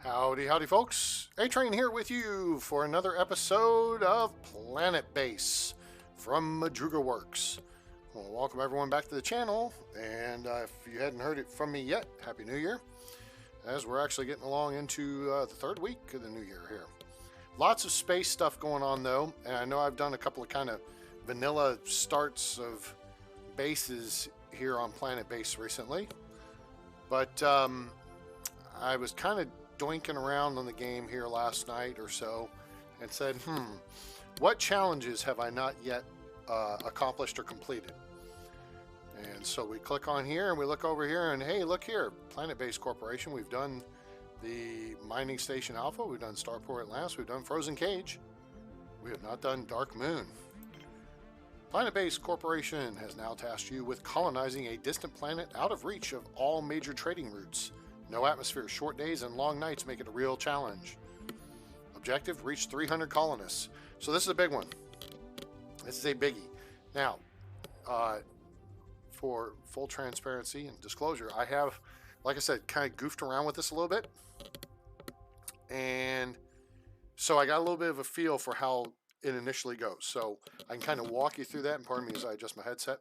Howdy, howdy, folks. A-Train here with you for another episode of Planetbase from Madruga Works. Well, welcome everyone back to the channel, and if you hadn't heard it from me yet, Happy New Year, as we're actually getting along into the third week of the new year here. Lots of space stuff going on, though, and I know I've done a couple of kind of vanilla starts of bases here on Planetbase recently, but I was kind of doinking around on the game here last night or so and said, what challenges have I not yet accomplished or completed? And so we click on here and we look over here and hey, look here, Planetbase Corporation. We've done the Mining Station Alpha, we've done Starport Atlantis, we've done Frozen Cage. We have not done Dark Moon. Planetbase Corporation has now tasked you with colonizing a distant planet out of reach of all major trading routes. No atmosphere, short days, and long nights make it a real challenge. Objective, reach 300 colonists. So this is a big one. This is a biggie. Now, for full transparency and disclosure, I have, like I said, kind of goofed around with this a little bit. And so I got a little bit of a feel for how it initially goes. So I can kind of walk you through that, and pardon me as I adjust my headset.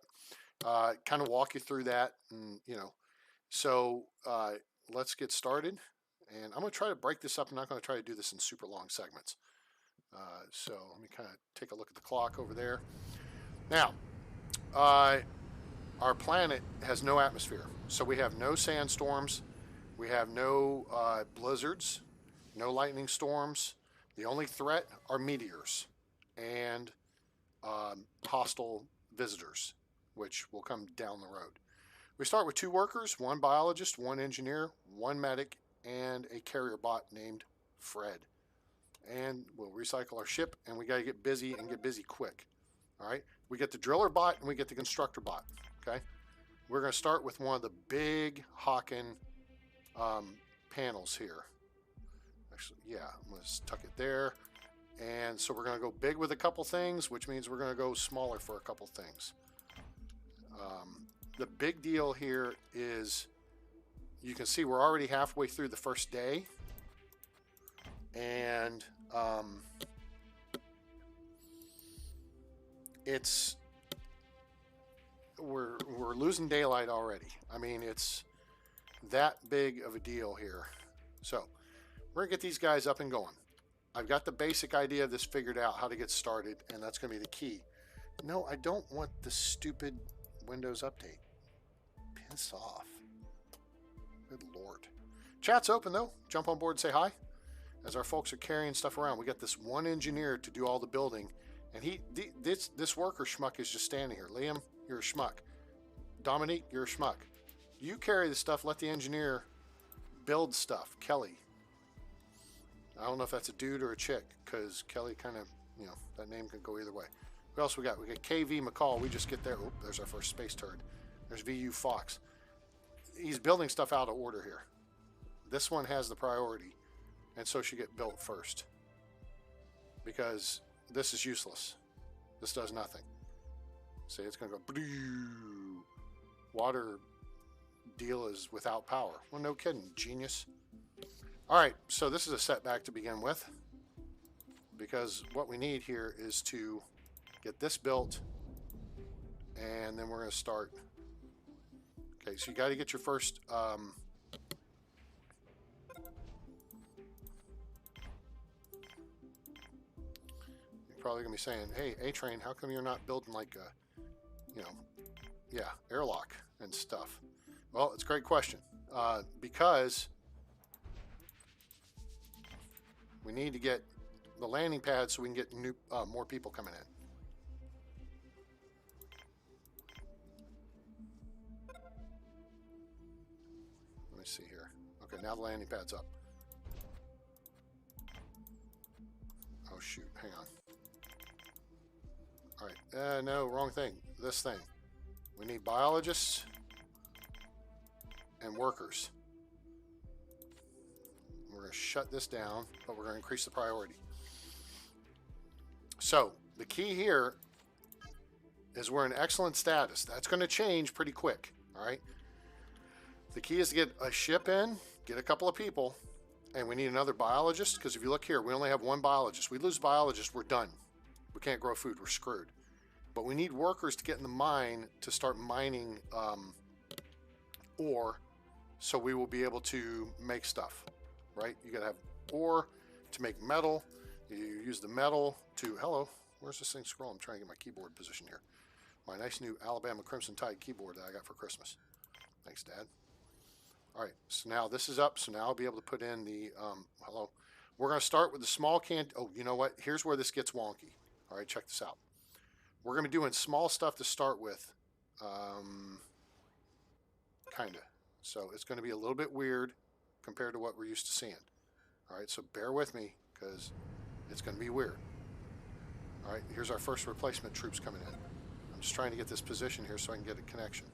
Kind of walk you through that, and, you know. So, let's get started, and I'm going to try to break this up. I'm not going to try to do this in super long segments. So let me kind of take a look at the clock over there. Now, our planet has no atmosphere, so we have no sandstorms, we have no blizzards, no lightning storms. The only threat are meteors and hostile visitors, which will come down the road. We start with 2 workers, 1 biologist, 1 engineer, 1 medic, and a carrier bot named Fred. And we'll recycle our ship, and we got to get busy and get busy quick. All right? We get the driller bot and we get the constructor bot. Okay? We're going to start with one of the big Hawken panels here. Actually, yeah, I'm going to tuck it there. And so we're going to go big with a couple things, which means we're going to go smaller for a couple things. The big deal here is you can see we're already halfway through the first day, and we're losing daylight already. I mean, it's that big of a deal here. So we're gonna get these guys up and going. I've got the basic idea of this figured out, how to get started, and that's gonna be the key. No, I don't want the stupid Windows update. Piss off. Good Lord. Chat's open though. Jump on board and say hi. As our folks are carrying stuff around, we got this 1 engineer to do all the building, and this worker schmuck is just standing here. Liam, you're a schmuck. Dominique, you're a schmuck. You carry the stuff. Let the engineer build stuff. Kelly. I don't know if that's a dude or a chick, because Kelly kind of, you know, that name can go either way. What else we got? We got KV McCall. We just get there. Oh, there's our first space turd. There's VU Fox. He's building stuff out of order here. This one has the priority, and so should get built first, because this is useless. This does nothing. See, it's going to go. Water deal is without power. Well, no kidding, genius. All right, so this is a setback to begin with, because what we need here is to get this built, and then we're going to start. Okay, so you got to get your first you're probably going to be saying, hey, A-Train, how come you're not building like a, you know, yeah, airlock and stuff? Well, it's a great question, because we need to get the landing pad so we can get new more people coming in. Let me see here. Okay, now the landing pad's up. Oh shoot, hang on. All right, no, wrong thing. This thing. We need biologists and workers. We're going to shut this down, but we're going to increase the priority. So the key here is we're in excellent status. That's going to change pretty quick. All right. The key is to get a ship in, get a couple of people, And we need another biologist, because if you look here, we only have one biologist. We lose biologist, we're done. We can't grow food, we're screwed. But we need workers to get in the mine to start mining ore, so we will be able to make stuff, right? You gotta have ore to make metal. You use the metal to, hello, where's this thing scroll? I'm trying to get my keyboard position here. My nice new Alabama Crimson Tide keyboard that I got for Christmas. Thanks, Dad. All right, so now this is up, so now I'll be able to put in the, hello. We're gonna start with the small can, oh, you know what? Here's where this gets wonky. All right, check this out. We're gonna be doing small stuff to start with, kinda. So it's gonna be a little bit weird compared to what we're used to seeing. All right, so bear with me, because it's gonna be weird. All right, here's our first replacement troops coming in. I'm just trying to get this position here so I can get a connection.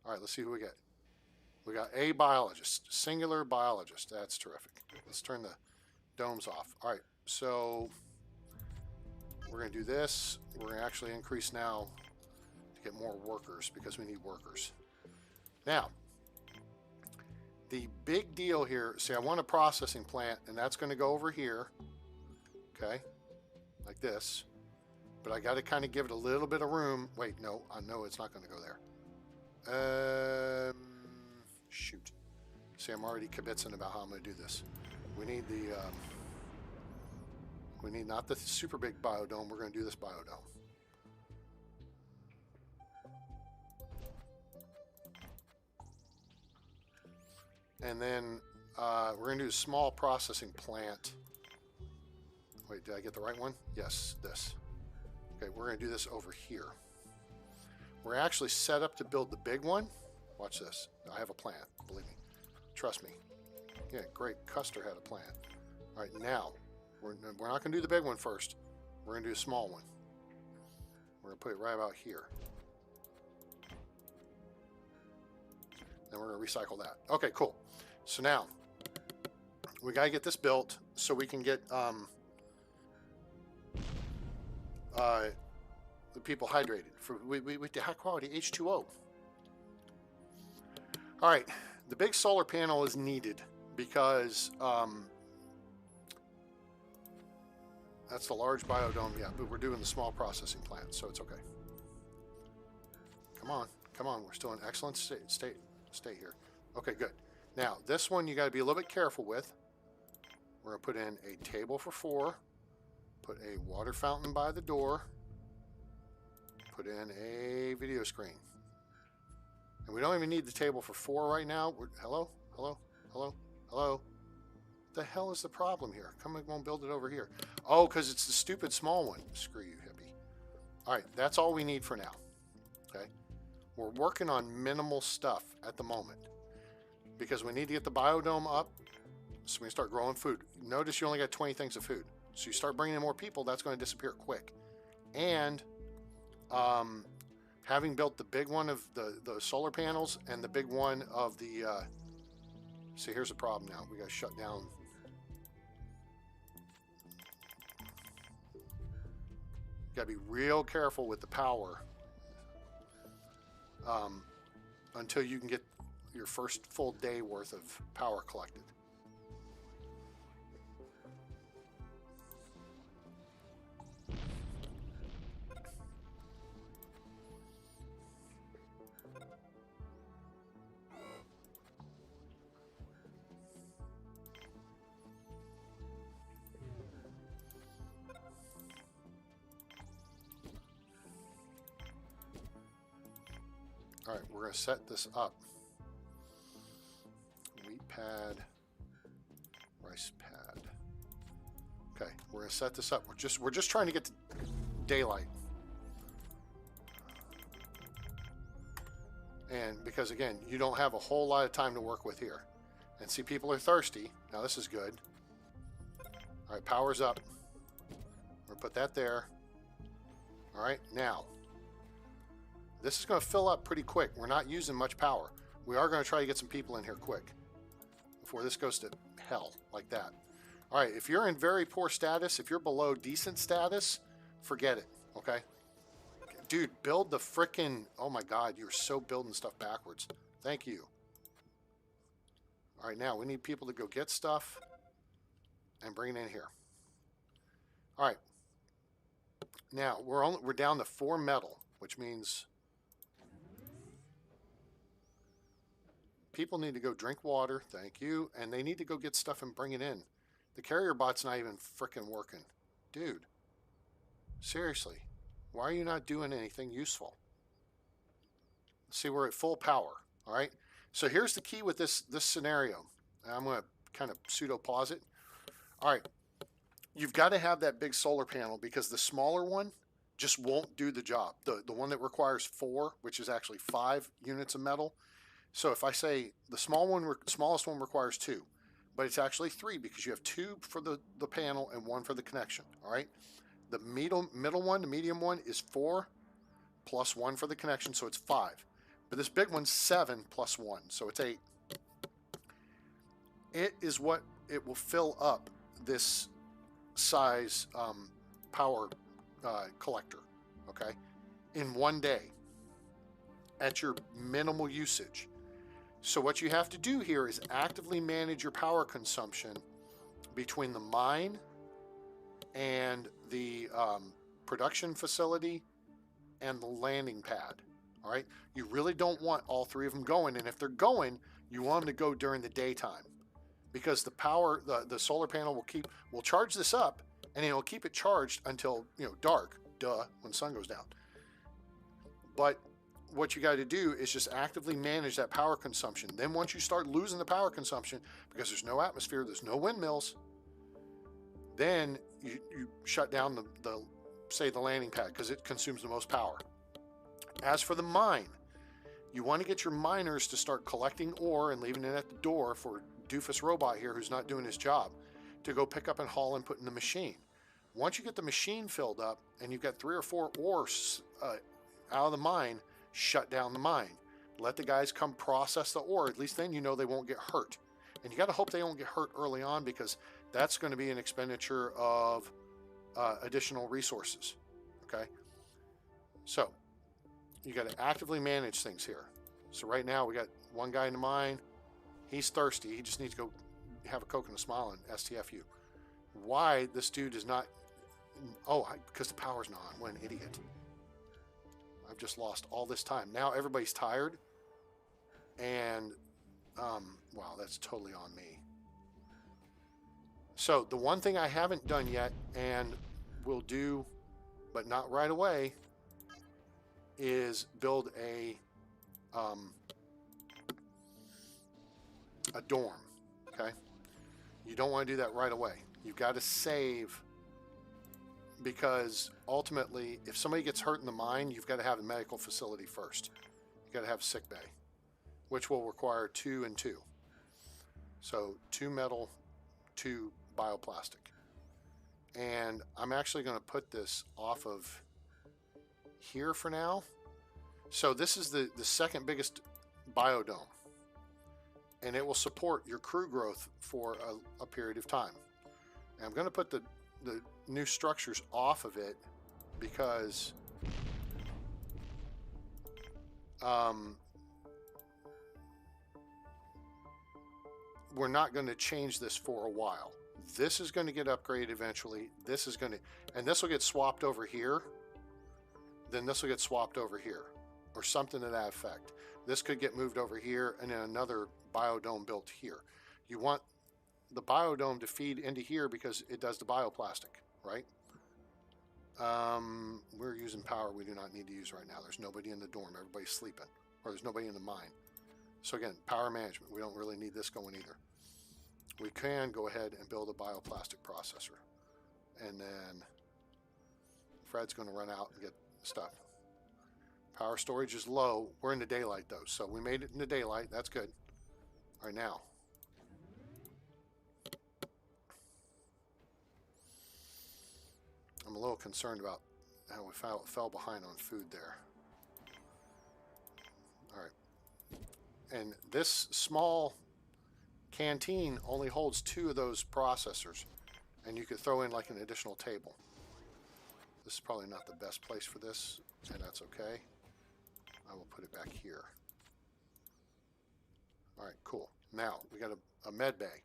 All right, let's see who we get. We got a biologist, singular biologist. That's terrific. Let's turn the domes off. All right, so we're going to do this. We're going to actually increase now to get more workers because we need workers. Now, the big deal here, see, I want a processing plant, and that's going to go over here, okay, like this. But I got to kind of give it a little bit of room. Wait, no, I know it's not going to go there. Shoot. See, I'm already kibitzing about how I'm going to do this. We need the, we need not the super big biodome. We're going to do this biodome. And then we're going to do a small processing plant. Wait, did I get the right one? Yes, this. Okay, we're going to do this over here. We're actually set up to build the big one. Watch this. I have a plan. Believe me. Trust me. Yeah, great. Custer had a plan. All right, now, we're not going to do the big one first. We're going to do a small one. We're going to put it right about here. Then we're going to recycle that. Okay, cool. So now, we got to get this built so we can get the people hydrated. With the high quality H2O. All right, the big solar panel is needed because that's the large biodome, yeah, but we're doing the small processing plant, so it's okay. Come on, we're still in excellent state here. Okay, good. Now, this one you got to be a little bit careful with. We're going to put in a table for 4, put a water fountain by the door, put in a video screen. And we don't even need the table for 4 right now. Hello? What the hell is the problem here? Come on, won't build it over here. Oh, because it's the stupid small one. Screw you, hippie. All right, that's all we need for now. Okay? We're working on minimal stuff at the moment because we need to get the biodome up so we can start growing food. Notice you only got 20 things of food. So you start bringing in more people, that's going to disappear quick. And having built the big one of the solar panels and the big one of the see, here's the problem now. We got to shut down. Got to be real careful with the power until you can get your first full day worth of power collected. All right, we're going to set this up. Wheat pad, rice pad. Okay, we're going to set this up. We're just trying to get to daylight. And because again, you don't have a whole lot of time to work with here. And see, people are thirsty. Now this is good. All right, power's up. We're going to put that there. All right, now. This is going to fill up pretty quick. We're not using much power. We are going to try to get some people in here quick before this goes to hell like that. All right, if you're in very poor status, if you're below decent status, forget it, okay? Dude, build the frickin', oh my God, you're so building stuff backwards. Thank you. All right, now we need people to go get stuff and bring it in here. All right. Now we're down to 4 metal, which means people need to go drink water. Thank you, and they need to go get stuff and bring it in. The carrier bot's not even frickin' working, dude. Seriously, why are you not doing anything useful? See, we're at full power. All right. So here's the key with this scenario. I'm going to kind of pseudo pause it. All right. You've got to have that big solar panel because the smaller one just won't do the job. The one that requires 4, which is actually 5 units of metal. So if I say the smallest one requires 2, but it's actually 3 because you have 2 for the panel and 1 for the connection. All right. The middle one, the medium one is 4 plus 1 for the connection, so it's 5. But this big one's 7 plus 1, so it's 8. It is what it will fill up this size power collector, okay, in one day at your minimal usage. So what you have to do here is actively manage your power consumption between the mine and the production facility and the landing pad. All right, you really don't want all 3 of them going, and if they're going, you want them to go during the daytime, because the power, the solar panel will charge this up, and it'll keep it charged until dark, when sun goes down. But what you got to do is just actively manage that power consumption. Then once you start losing the power consumption because there's no atmosphere, there's no windmills, then you shut down the landing pad because it consumes the most power. As for the mine, you want to get your miners to start collecting ore and leaving it at the door for doofus robot here who's not doing his job to go pick up and haul and put in the machine. Once you get the machine filled up and you've got 3 or 4 ores out of the mine, shut down the mine. Let the guys come process the ore. At least then you know they won't get hurt. And you got to hope they don't get hurt early on, because that's going to be an expenditure of additional resources. Okay? So you got to actively manage things here. So right now we got one guy in the mine. He's thirsty. He just needs to go have a Coke and a smile and STFU. Why this dude is not... Oh, because the power's not on. What an idiot. I've just lost all this time. Now everybody's tired. And, wow, that's totally on me. So the one thing I haven't done yet, and will do, but not right away, is build a dorm, okay? You don't want to do that right away. You've got to save, because ultimately, if somebody gets hurt in the mine, you've got to have a medical facility first. You've got to have sick bay, which will require 2 and 2. So 2 metal, 2 bioplastic. And I'm actually going to put this off of here for now. So this is the second biggest biodome, and it will support your crew growth for a period of time. And I'm going to put the new structures off of it because we're not going to change this for a while. This is going to get upgraded eventually. This is going to, and this will get swapped over here. Then this will get swapped over here, or something to that effect. This could get moved over here, and then another biodome built here. You want the biodome to feed into here because it does the bioplastic, right? We're using power we do not need to use right now. There's nobody in the dorm. Everybody's sleeping, or there's nobody in the mine. So again, power management. We don't really need this going either. We can go ahead and build a bioplastic processor, and then Fred's going to run out and get stuff. Power storage is low. We're in the daylight though, so we made it in the daylight. That's good. All right, now I'm a little concerned about how we fell behind on food there. All right, and this small canteen only holds 2 of those processors, and you could throw in like an additional table. This is probably not the best place for this, and that's okay. I will put it back here. All right, cool. Now we got to a med bay.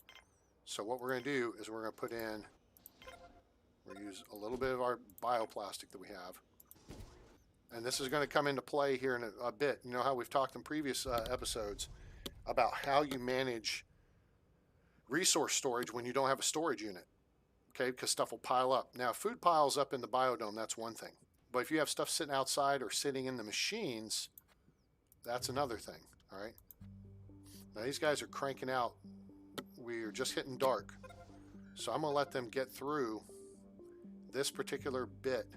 So what we're going to do is we're going to put in, we're going to use a little bit of our bioplastic that we have. And this is going to come into play here in a bit. You know how we've talked in previous episodes about how you manage resource storage when you don't have a storage unit. Okay, because stuff will pile up. Now, if food piles up in the biodome, that's one thing. But if you have stuff sitting outside or sitting in the machines, that's another thing, all right? Now, these guys are cranking out. We're just hitting dark. So I'm going to let them get through this particular bit.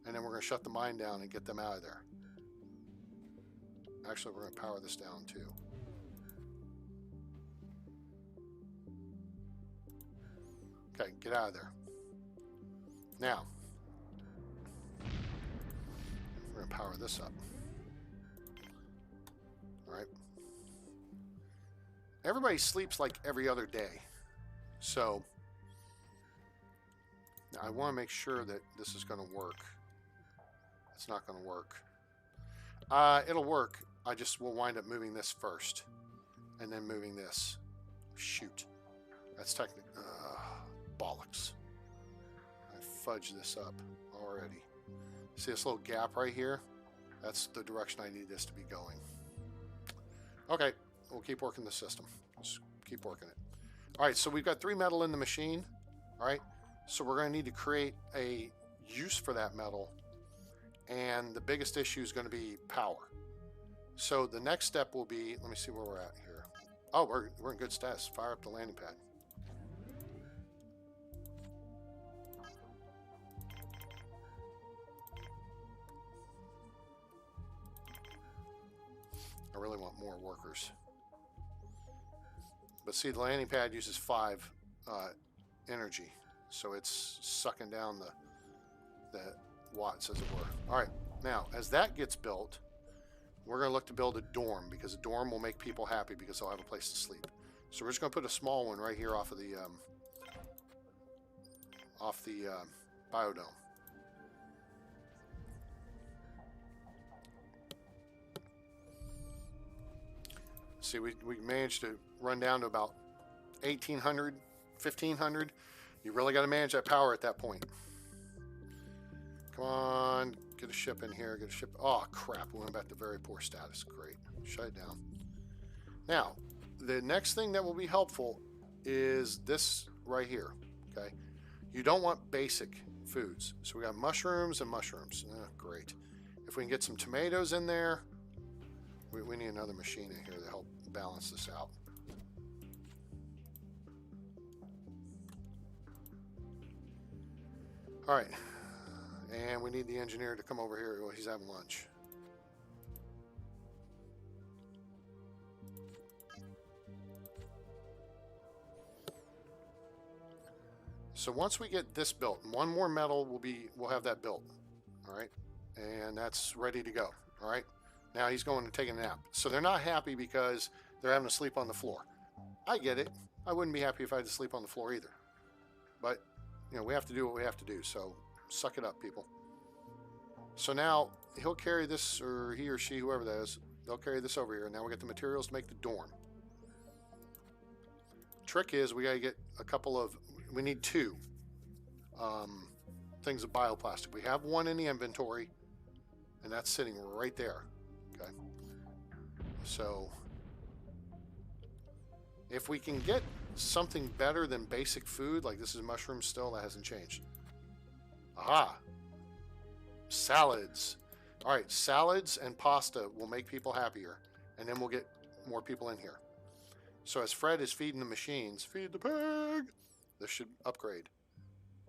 And then we're going to shut the mine down and get them out of there. Actually, we're going to power this down, too. Okay, get out of there. Now, we're going to power this up. All right. Everybody sleeps like every other day. So, I want to make sure that this is going to work. It's not going to work. It'll work. I just will wind up moving this first. And then moving this. Shoot. That's technically... bollocks. I fudged this up already. See this little gap right here? That's the direction I need this to be going. Okay, we'll keep working the system. Just keep working it. All right, so we've got 3 metal in the machine. All right, so we're going to need to create a use for that metal. And the biggest issue is going to be power. So the next step will be, let me see where we're at here. Oh, we're in good status. Fire up the landing pad. I really want more workers. But see, the landing pad uses 5 energy. So it's sucking down the watts, as it were. All right, now, as that gets built, we're going to look to build a dorm, because a dorm will make people happy because they'll have a place to sleep. So we're just going to put a small one right here off of the biodome. See, we managed to run down to about 1,800, 1,500. You really got to manage that power at that point. Come on, get a ship in here. Get a ship. Oh, crap. We went back to very poor status. Great. Shut it down. Now, the next thing that will be helpful is this right here. Okay. You don't want basic foods. So we got mushrooms and mushrooms. Great. If we can get some tomatoes in there, we need another machine in here to help balance this out. All right. And we need the engineer to come over here. Well, he's having lunch. So once we get this built, one more metal we'll have that built. All right. And that's ready to go. All right. Now he's going to take a nap. So they're not happy because they're having to sleep on the floor. I get it. I wouldn't be happy if I had to sleep on the floor either. But, you know, we have to do what we have to do. So suck it up, people. So now he'll carry this, or he or she, whoever that is, they'll carry this over here. Now we get the materials to make the dorm. Trick is we got to get a couple of, we need 2 things of bioplastic. We have 1 in the inventory, and that's sitting right there. Okay. So if we can get something better than basic food, like this is mushrooms still, that hasn't changed. Aha. Salads. All right, salads and pasta will make people happier, and then we'll get more people in here. So as Fred is feeding the machines, feed the pig, this should upgrade.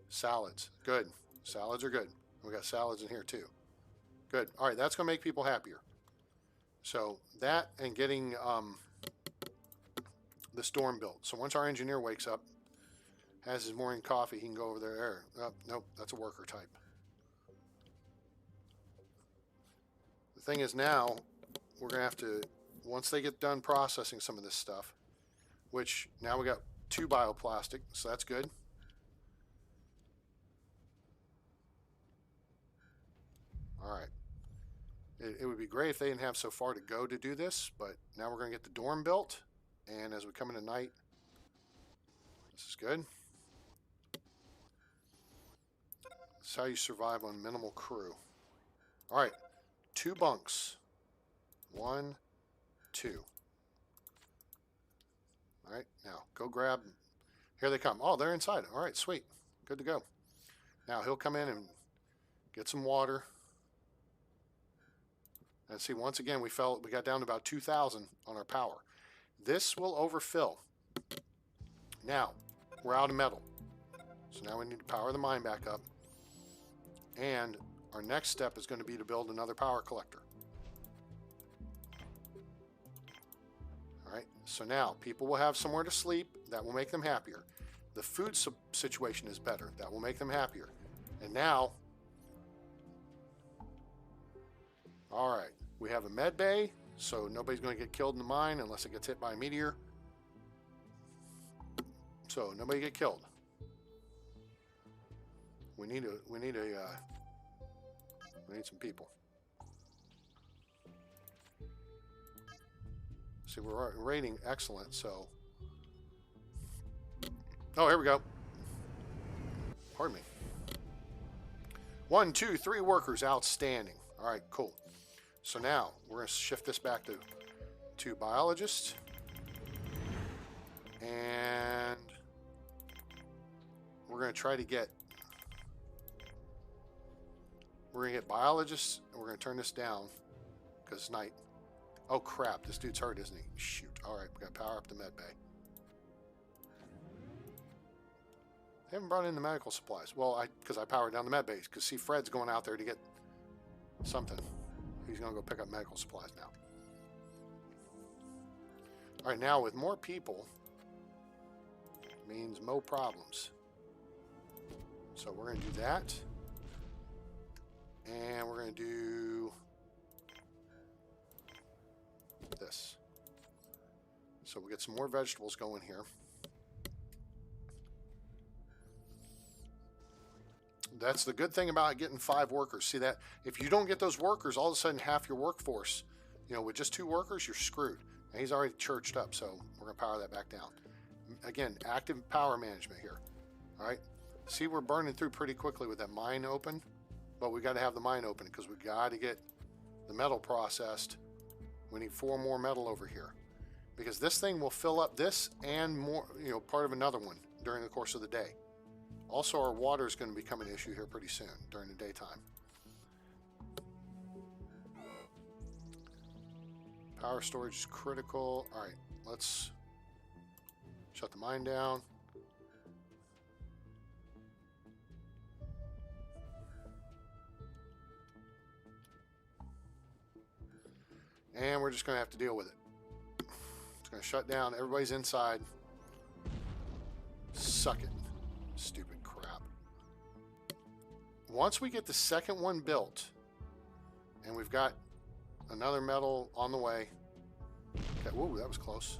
Salads, good. Salads are good. We got salads in here too. Good. All right, that's going to make people happier. So that and getting the storm built. So once our engineer wakes up, has his morning coffee, he can go over there. Nope, that's a worker type. The thing is now, we're going to have to, once they get done processing some of this stuff, which now we got 2 bioplastic, so that's good. All right. It would be great if they didn't have so far to go to do this, but now we're going to get the dorm built. And as we come into night, this is good. This is how you survive on minimal crew. All right, 2 bunks. 1, 2. All right, now go grab. Here they come. Oh, they're inside. All right, sweet. Good to go. Now he'll come in and get some water. And see, once again, we got down to about 2,000 on our power. This will overfill. Now, we're out of metal. So now we need to power the mine back up. And our next step is going to be to build another power collector. All right, so now people will have somewhere to sleep. That will make them happier. The food situation is better. That will make them happier. And now, all right, we have a med bay, so nobody's going to get killed in the mine unless it gets hit by a meteor. So nobody get killed. We need some people. See, we're rating excellent, so. Oh, here we go. Pardon me. 1, 2, 3 workers, outstanding. All right, cool. So now we're going to shift this back to biologists. And we're going to try to get, biologists, and we're going to turn this down because it's night. Oh crap, this dude's hurt, isn't he? Shoot. All right, we got to power up the med bay. They haven't brought in the medical supplies. Well, because I powered down the med base. Because see, Fred's going out there to get something. He's going to go pick up medical supplies now. All right, now with more people means more problems. So we're going to do that. And we're going to do this. So we'll get some more vegetables going here. That's the good thing about getting 5 workers. See that? If you don't get those workers, all of a sudden half your workforce, with just 2 workers, you're screwed. And he's already churched up, so we're going to power that back down. Again, active power management here. All right? See, we're burning through pretty quickly with that mine open, but we got to have the mine open because we got to get the metal processed. We need 4 more metal over here because this thing will fill up this and more, part of another one during the course of the day. Also, our water is going to become an issue here pretty soon during the daytime. Power storage is critical. All right, let's shut the mine down. And we're just going to have to deal with it. It's going to shut down. Everybody's inside. Suck it. Stupid crap. Once we get the second one built, and we've got another metal on the way. Okay, whoa, that was close.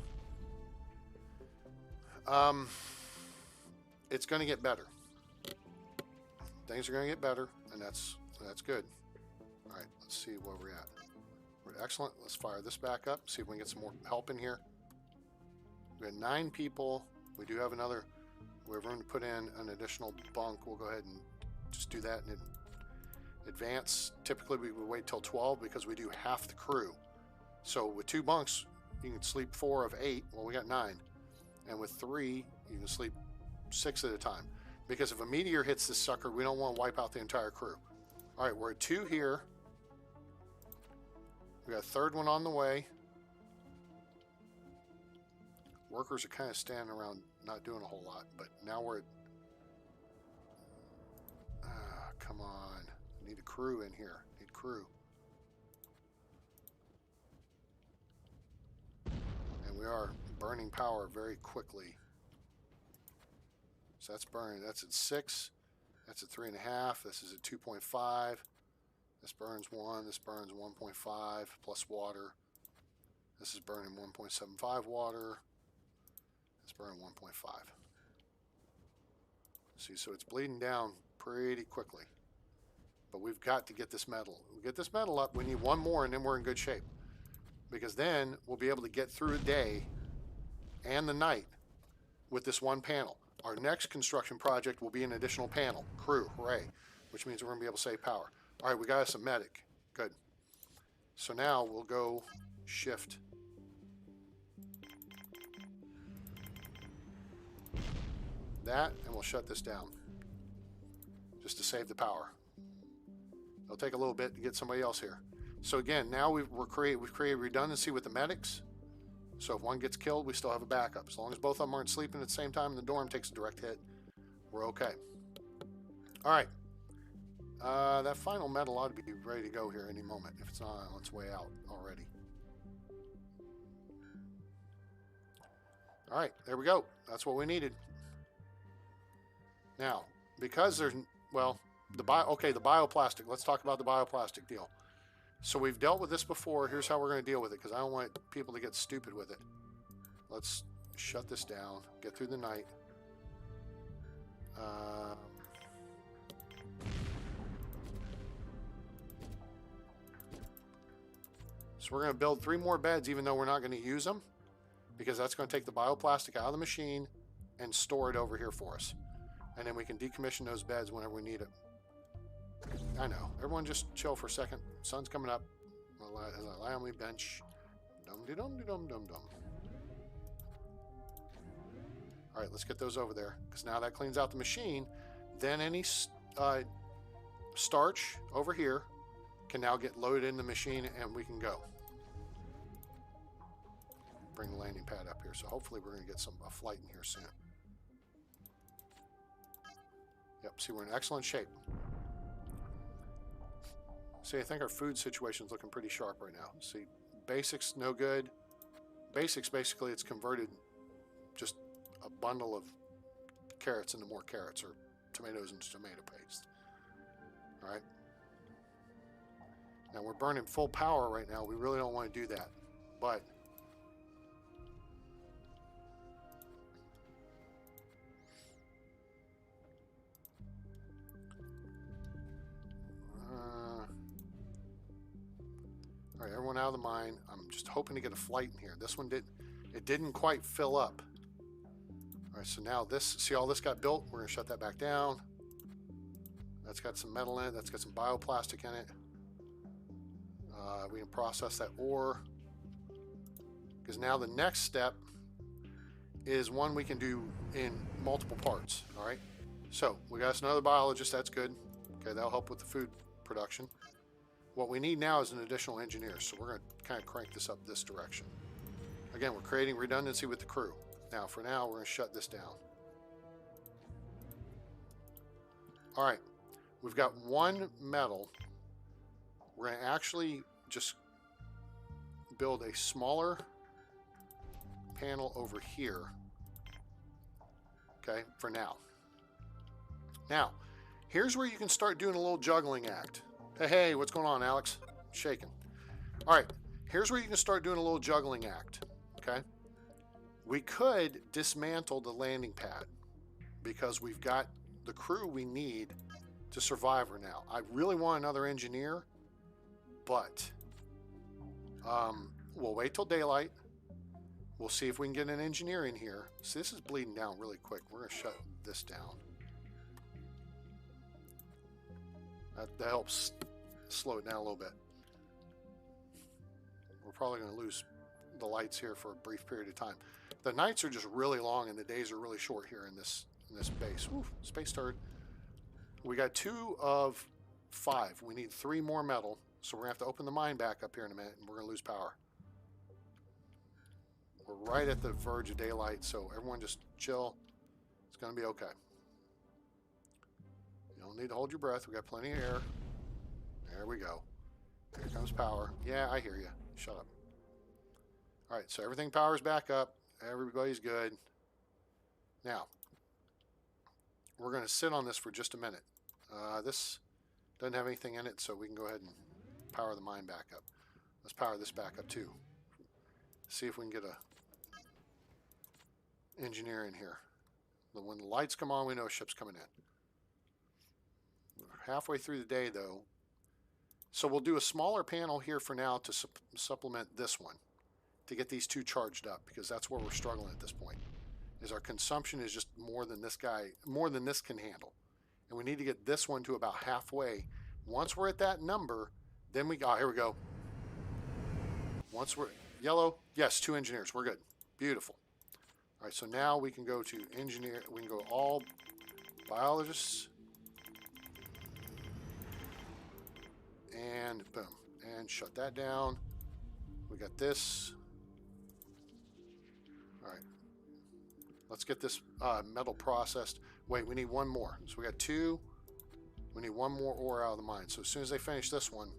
It's going to get better. Things are going to get better, and that's good. All right, let's see where we're at. We're excellent. Let's fire this back up. See if we can get some more help in here. We have 9 people. We do have another. We have room to put in an additional bunk. We'll go ahead and just do that in advance. Typically, we would wait till 12 because we do half the crew. So with 2 bunks, you can sleep 4 of 8. Well, we got 9. And with 3, you can sleep 6 at a time. Because if a meteor hits this sucker, we don't want to wipe out the entire crew. All right, we're at 2 here. We got a 3rd one on the way. Workers are kind of standing around not doing a whole lot, but now we're at... come on. Need a crew in here. Need crew. And we are burning power very quickly. So that's burning. That's at 6. That's at 3.5. This is at 2.5. This burns 1. This burns 1.5 plus water. This is burning 1.75 water. It's burning 1.5. See, so it's bleeding down pretty quickly. But we've got to get this metal. We get this metal up, we need 1 more, and then we're in good shape. Because then we'll be able to get through a day and the night with this one panel. Our next construction project will be an additional panel. Crew, hooray. Which means we're going to be able to save power. All right, we got us a medic. Good. So now we'll go shift. That, and we'll shut this down. Just to save the power. It'll take a little bit to get somebody else here. So again, now we've created redundancy with the medics. So if one gets killed, we still have a backup. As long as both of them aren't sleeping at the same time and the dorm takes a direct hit, we're okay. All right. That final metal ought to be ready to go here any moment. If it's not on its way out already. All right, there we go. That's what we needed. Now, because there's, well, the bioplastic. Let's talk about the bioplastic deal. So we've dealt with this before. Here's how we're going to deal with it, because I don't want people to get stupid with it. Let's shut this down, get through the night. So we're going to build 3 more beds, even though we're not going to use them, because that's going to take the bioplastic out of the machine and store it over here for us. And then we can decommission those beds whenever we need it. I know. Everyone just chill for a second. Sun's coming up. As I lie on my bench. Dum-de-dum-de-dum-dum-dum. All right, let's get those over there, because now that cleans out the machine. Then any starch over here can now get loaded in the machine, and we can go. Bring the landing pad up here. So hopefully we're going to get a flight in here soon. Yep, see, we're in excellent shape. See, I think our food situation is looking pretty sharp right now. See, basics, no good. Basics, basically, it's converted just a bundle of carrots into more carrots, or tomatoes into tomato paste. All right. Now, we're burning full power right now. We really don't want to do that. But all right, everyone out of the mine. I'm just hoping to get a flight in here. This one didn't quite fill up. All right, so now this, see all this got built? We're gonna shut that back down. That's got some metal in it. That's got some bioplastic in it. We can process that ore. Because now the next step is one we can do in multiple parts, all right? So we got us another biologist, that's good. Okay, that'll help with the food production. What we need now is an additional engineer, so we're gonna kind of crank this up this direction. Again, we're creating redundancy with the crew. Now, for now, we're gonna shut this down. All right, we've got 1 metal. We're gonna actually just build a smaller panel over here, okay, for now. Now, here's where you can start doing a little juggling act. Hey, what's going on, Alex? Shaking. All right, here's where you can start doing a little juggling act, okay? We could dismantle the landing pad because we've got the crew we need to survive her now. I really want another engineer, but we'll wait till daylight. We'll see if we can get an engineer in here. So this is bleeding down really quick. We're going to shut this down. That helps slow it down a little bit. We're probably going to lose the lights here for a brief period of time. The nights are just really long and the days are really short here in this base. Ooh, space turd. We got 2 of 5. We need 3 more metal. So we're going to have to open the mine back up here in a minute, and we're going to lose power. We're right at the verge of daylight, so everyone just chill. It's going to be okay. You don't need to hold your breath. We got plenty of air. There we go. Here comes power. Yeah, I hear you. Shut up. All right, so everything powers back up. Everybody's good. Now, we're going to sit on this for just a minute. This doesn't have anything in it, so we can go ahead and power the mine back up. Let's power this back up too. See if we can get a engineer in here. When the lights come on, we know a ship's coming in. We're halfway through the day though. So we'll do a smaller panel here for now to supplement this one. to get these two charged up, because that's where we're struggling at this point. Is our consumption is just more than this can handle. And we need to get this one to about halfway. Once we're at that number, then here we go. Once we're yellow, yes, 2 engineers, we're good. Beautiful. All right, so now we can go to engineer, we can go all biologists. And boom, and shut that down. We got this. All right, let's get this metal processed. Wait, we need one more. So we got 2. We need one more ore out of the mine. So as soon as they finish this one,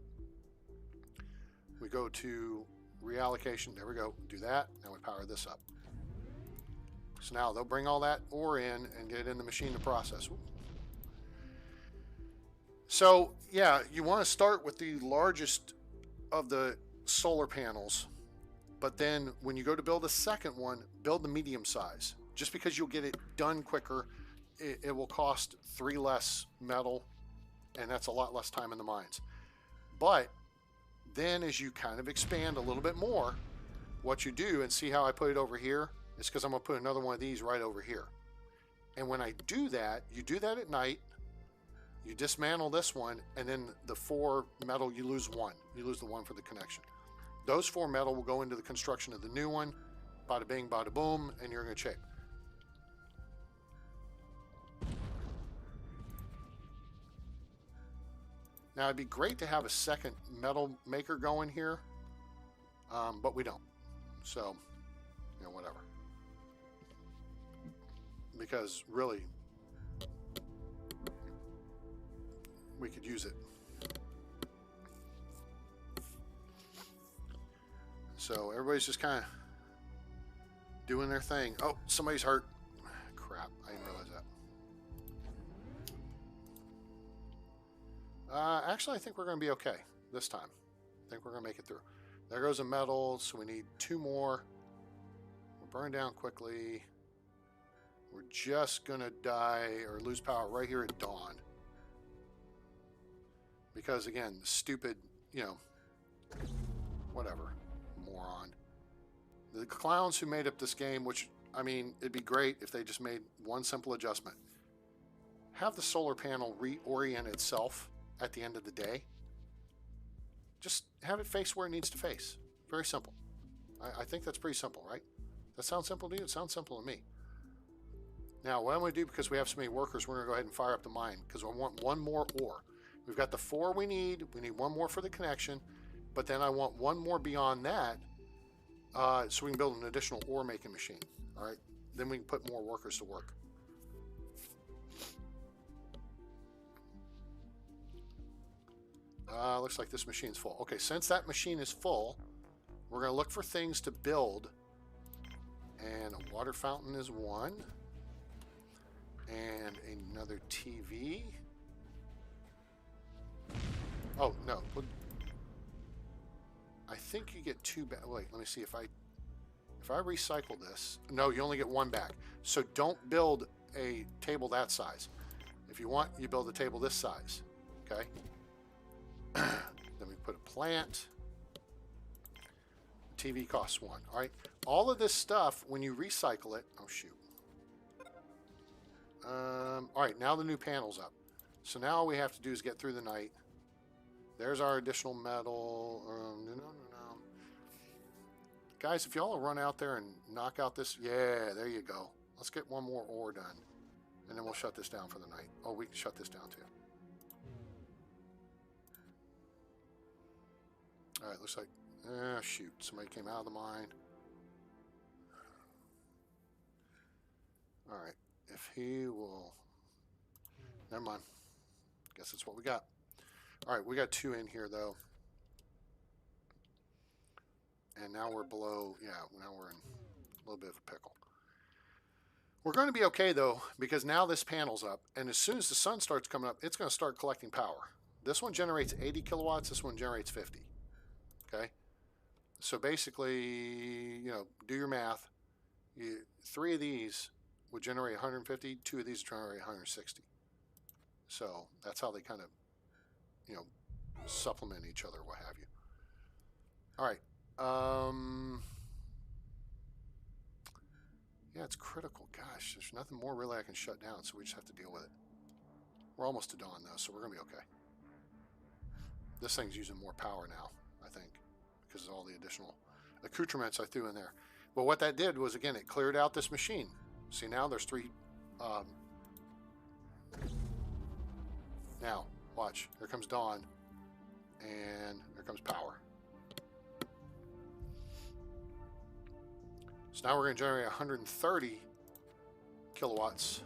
we go to reallocation. There we go. Do that. Now we power this up. So now they'll bring all that ore in and get it in the machine to process. So yeah, you want to start with the largest of the solar panels, but then when you go to build a second one, build the medium size. Just because you'll get it done quicker, it will cost 3 less metal, and that's a lot less time in the mines. But then as you kind of expand a little bit more, what you do, and see how I put it over here, is because I'm going to put another one of these right over here. And when I do that, you do that at night, you dismantle this one, and then the 4 metal, you lose 1. You lose the 1 for the connection. Those 4 metal will go into the construction of the new one. Bada bing, bada boom, and you're in good shape. Now, it'd be great to have a second metal maker going here, but we don't. So, you know, whatever. Because really, we could use it. So everybody's just kind of doing their thing. Oh, somebody's hurt. Crap, I didn't realize that. Actually, I think we're going to be okay this time. I think we're going to make it through. There goes a metal, so we need 2 more. We'll burn down quickly. We're just going to die or lose power right here at dawn. Because, again, stupid, you know, whatever, moron. The clowns who made up this game, which, I mean, it'd be great if they just made one simple adjustment. Have the solar panel reorient itself at the end of the day. Just have it face where it needs to face. Very simple. I think that's pretty simple, right? That sounds simple to you? It sounds simple to me. Now, what I'm going to do, because we have so many workers, we're going to go ahead and fire up the mine, because I want 1 more ore. We've got the 4 we need. We need 1 more for the connection, but then I want 1 more beyond that, so we can build an additional ore making machine. All right, then we can put more workers to work. Looks like this machine's full. Okay, since that machine is full, we're going to look for things to build. And a water fountain is 1. And another TV. Oh, no. I think you get 2 back. Wait, let me see if I recycle this. No, you only get 1 back. So don't build a table that size. If you want, you build a table this size. Okay? Then we put a plant. TV costs 1. All right. All of this stuff, when you recycle it, oh shoot. All right, now the new panel's up. So now all we have to do is get through the night. There's our additional metal. No. Guys, if y'all will run out there and knock out this, yeah, there you go. Let's get 1 more ore done, and then we'll shut this down for the night. Oh, we can shut this down too. All right, looks like, shoot, somebody came out of the mine. All right, if he will, never mind. Guess that's what we got. All right, we got 2 in here though. And now we're below, yeah, now we're in a little bit of a pickle. We're going to be okay though, because now this panel's up, and as soon as the sun starts coming up, it's going to start collecting power. This one generates 80 kilowatts, this one generates 50. Okay? So basically, you know, do your math. 3 of these would generate 150, 2 of these generate 160. So that's how they kind of, you know, supplement each other, what have you. All right. Yeah, it's critical. Gosh, there's nothing more really I can shut down, so we just have to deal with it. We're almost to dawn, though, so we're going to be okay. This thing's using more power now, I think, because of all the additional accoutrements I threw in there. But what that did was, again, it cleared out this machine. See, now there's 3... now, watch. Here comes dawn, and here comes power. So now we're going to generate 130 kilowatts.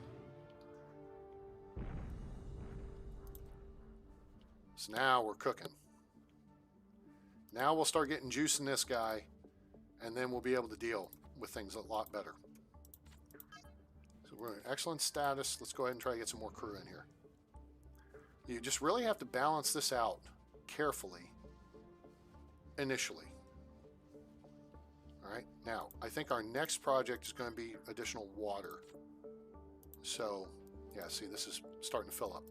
So now we're cooking. Now we'll start getting juice in this guy, and then we'll be able to deal with things a lot better. So we're in excellent status. Let's go ahead and try to get some more crew in here. You just really have to balance this out carefully initially. All right, now I think our next project is going to be additional water. So, yeah, see, this is starting to fill up.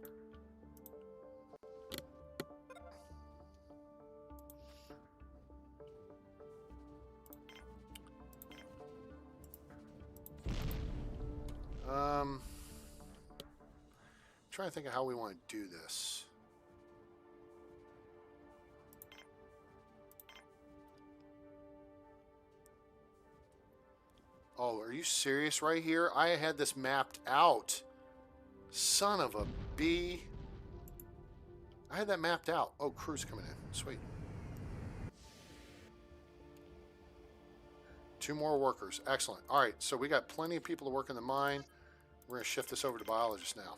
Trying to think of how we want to do this. Oh, are you serious right here? I had this mapped out. Son of a bee. I had that mapped out. Oh, crew's coming in. Sweet. 2 more workers. Excellent. All right, so we got plenty of people to work in the mine. We're going to shift this over to biologists now.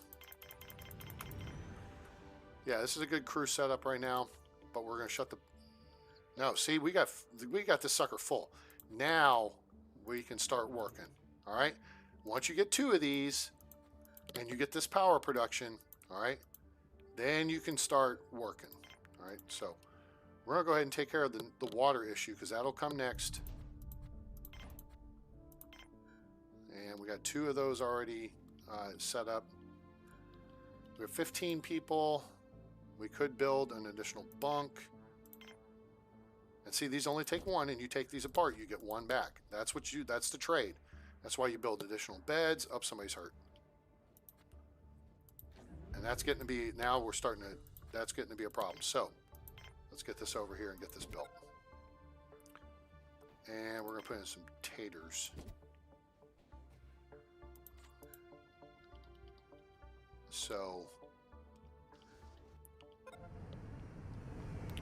Yeah, this is a good crew setup right now, but we're going to shut the... No, see, we got this sucker full. Now we can start working. All right. Once you get 2 of these and you get this power production, all right, then you can start working. All right. So we're going to go ahead and take care of the water issue because that'll come next. And we got 2 of those already set up. We have 15 people. We could build an additional bunk. And see, these only take 1, and you take these apart, you get 1 back. That's the trade. That's why you build additional beds. Up, somebody's hurt. And that's getting to be, now we're starting to, that's getting to be a problem. So, let's get this over here and get this built. And we're going to put in some taters. So,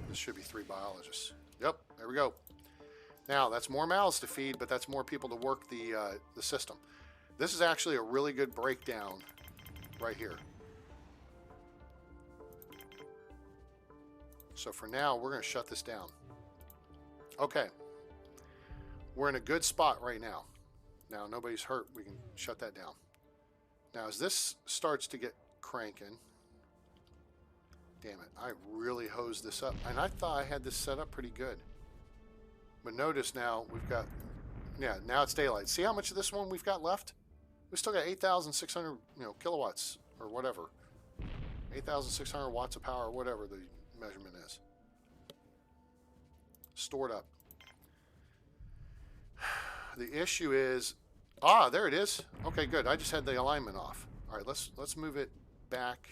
this should be 3 biologists. Yep, there we go. Now, that's more mouths to feed, but that's more people to work the system. This is actually a really good breakdown right here. So for now, we're going to shut this down. Okay. We're in a good spot right now. Now, nobody's hurt. We can shut that down. Now, as this starts to get cranking, damn it, I really hosed this up. And I thought I had this set up pretty good. But notice now we've got, yeah, now it's daylight. See how much of this one we've got left? We still got 8,600, kilowatts or whatever. 8,600 watts of power, whatever the measurement is. Stored up. The issue is, there it is. Okay, good. I just had the alignment off. All right, let's move it back.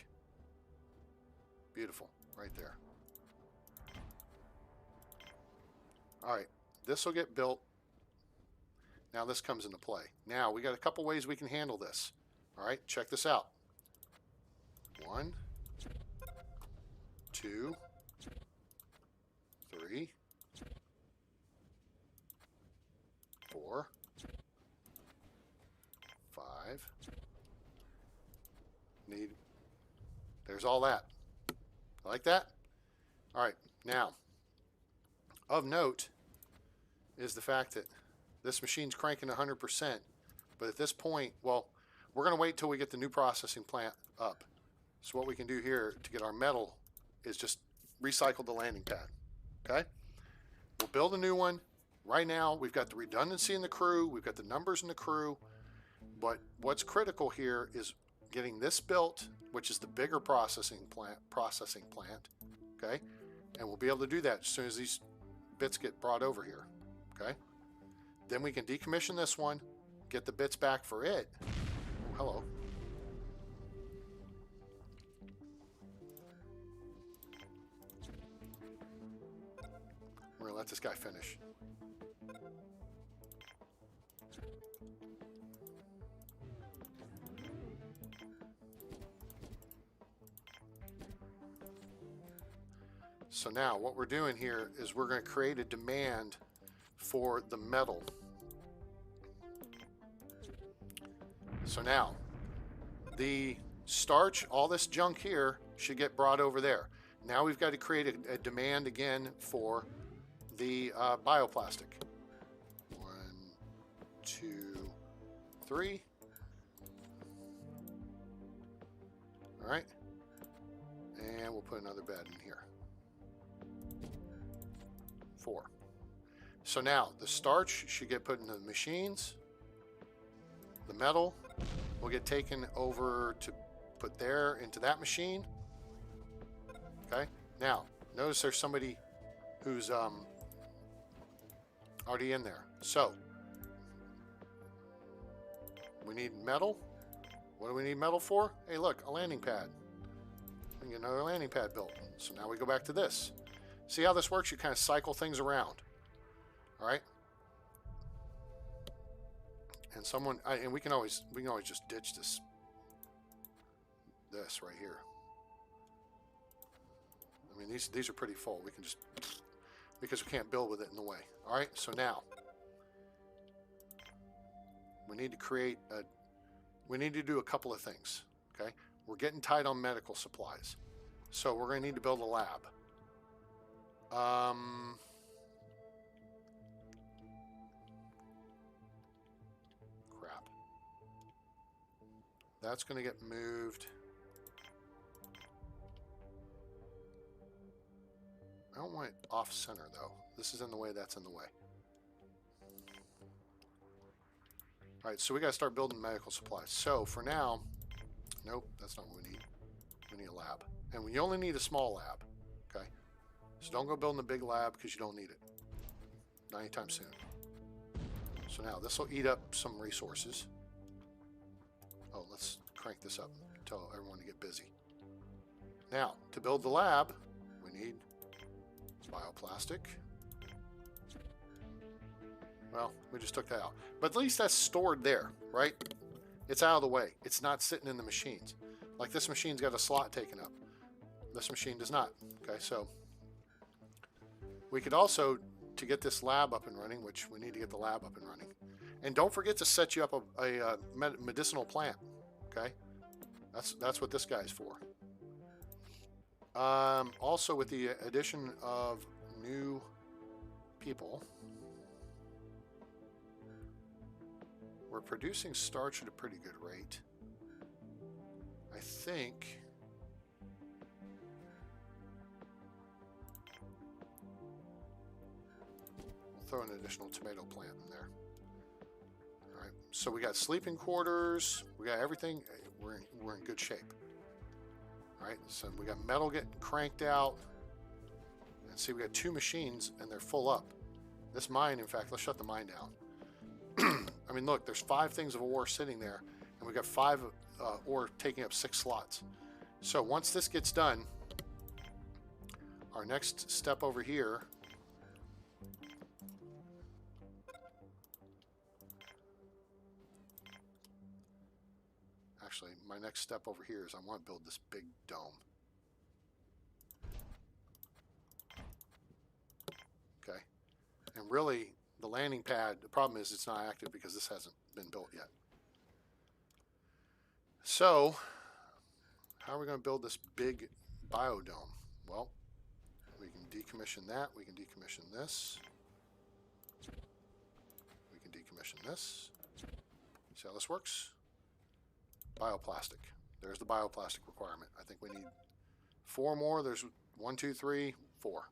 Beautiful, right there. All right, this will get built. Now this comes into play. Now we got a couple ways we can handle this. All right, check this out. 1, 2, 3, 4, 5. There's all that. Like that? All right, now, of note is the fact that this machine's cranking 100%, but at this point, well, we're going to wait till we get the new processing plant up. So what we can do here to get our metal is just recycle the landing pad, okay? We'll build a new one. Right now, we've got the redundancy in the crew, we've got the numbers in the crew, but what's critical here is getting this built, which is the bigger processing plant, okay? And we'll be able to do that as soon as these bits get brought over here, okay? Then we can decommission this one, get the bits back for it. Hello. We're gonna let this guy finish. So now what we're doing here is we're going to create a demand for the metal. So now the starch, all this junk here, should get brought over there. Now we've got to create a demand again for the bioplastic. 1, 2, 3. All right. And we'll put another bed in here. 4. So now the starch should get put into the machines. The metal will get taken over to put there into that machine. Okay. Now notice there's somebody who's already in there. So we need metal. What do we need metal for? Hey, look, a landing pad. We can get another landing pad built. So now we go back to this. See how this works? You kind of cycle things around. All right. And and we can always just ditch this right here. I mean, these are pretty full. We can just, because we can't build with it in the way. All right. So now we need to create we need to do a couple of things. Okay. We're getting tight on medical supplies, so we're going to need to build a lab. Crap. That's going to get moved. I don't want it off center though. This is in the way, that's in the way. All right, so we got to start building medical supplies. So for now, nope, that's not what we need. We need a lab. And we only need a small lab, okay? So don't go building a big lab because you don't need it. Not anytime soon. So now this will eat up some resources. Oh, let's crank this up and tell everyone to get busy. Now, to build the lab, we need bioplastic. Well, we just took that out. But at least that's stored there, right? It's out of the way. It's not sitting in the machines. Like this machine's got a slot taken up. This machine does not. Okay, so we could also, to get this lab up and running, which we need to get the lab up and running. And don't forget to set you up a medicinal plant. Okay, that's what this guy's for. Also, with the addition of new people, we're producing starch at a pretty good rate. I think we'll throw an additional tomato plant in there. All right, so we got sleeping quarters, we got everything. We're in good shape. All right, so we got metal getting cranked out, and see we got 2 machines and they're full up. This mine, in fact, let's shut the mine down. I mean, look, there's 5 things of ore sitting there, and we got 5 ore taking up 6 slots. So once this gets done, our next step over here actually, my next step over here is I want to build this big dome. Okay. And really, the landing pad, the problem is it's not active because this hasn't been built yet. So, how are we going to build this big biodome? Well, we can decommission that. We can decommission this. We can decommission this. See how this works? Bioplastic. There's the bioplastic requirement. I think we need 4 more. There's 1, 2, 3, 4.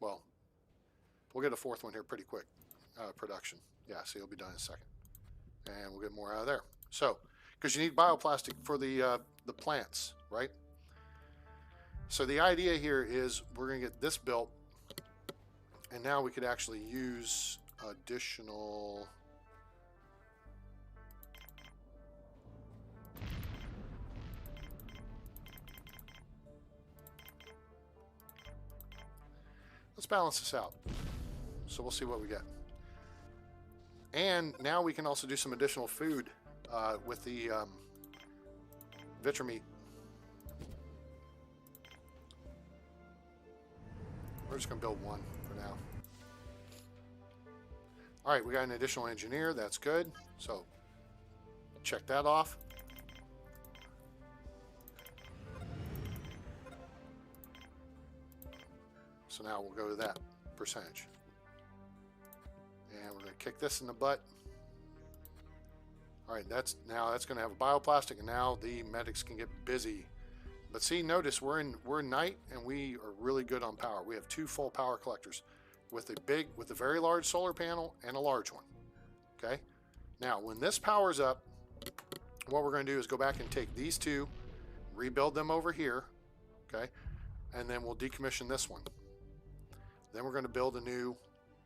Well, we'll get a 4th one here pretty quick. Production. Yeah, so you'll be done in a second. And we'll get more out of there. So, because you need bioplastic for the plants, right? So the idea here is we're going to get this built, and now we could actually use additional Let's balance this out. So we'll see what we get. And now we can also do some additional food with the Vitra meat. We're just going to build one for now. All right, we got an additional engineer. That's good. So check that off. So now we'll go to that percentage. And we're going to kick this in the butt. All right, that's going to have a bioplastic, and now the medics can get busy. But see, notice we're in night, and we are really good on power. We have 2 full power collectors with a very large solar panel and a large one. Okay. Now, when this powers up, what we're going to do is go back and take these 2, rebuild them over here. Okay, and then we'll decommission this one. Then we're going to build a new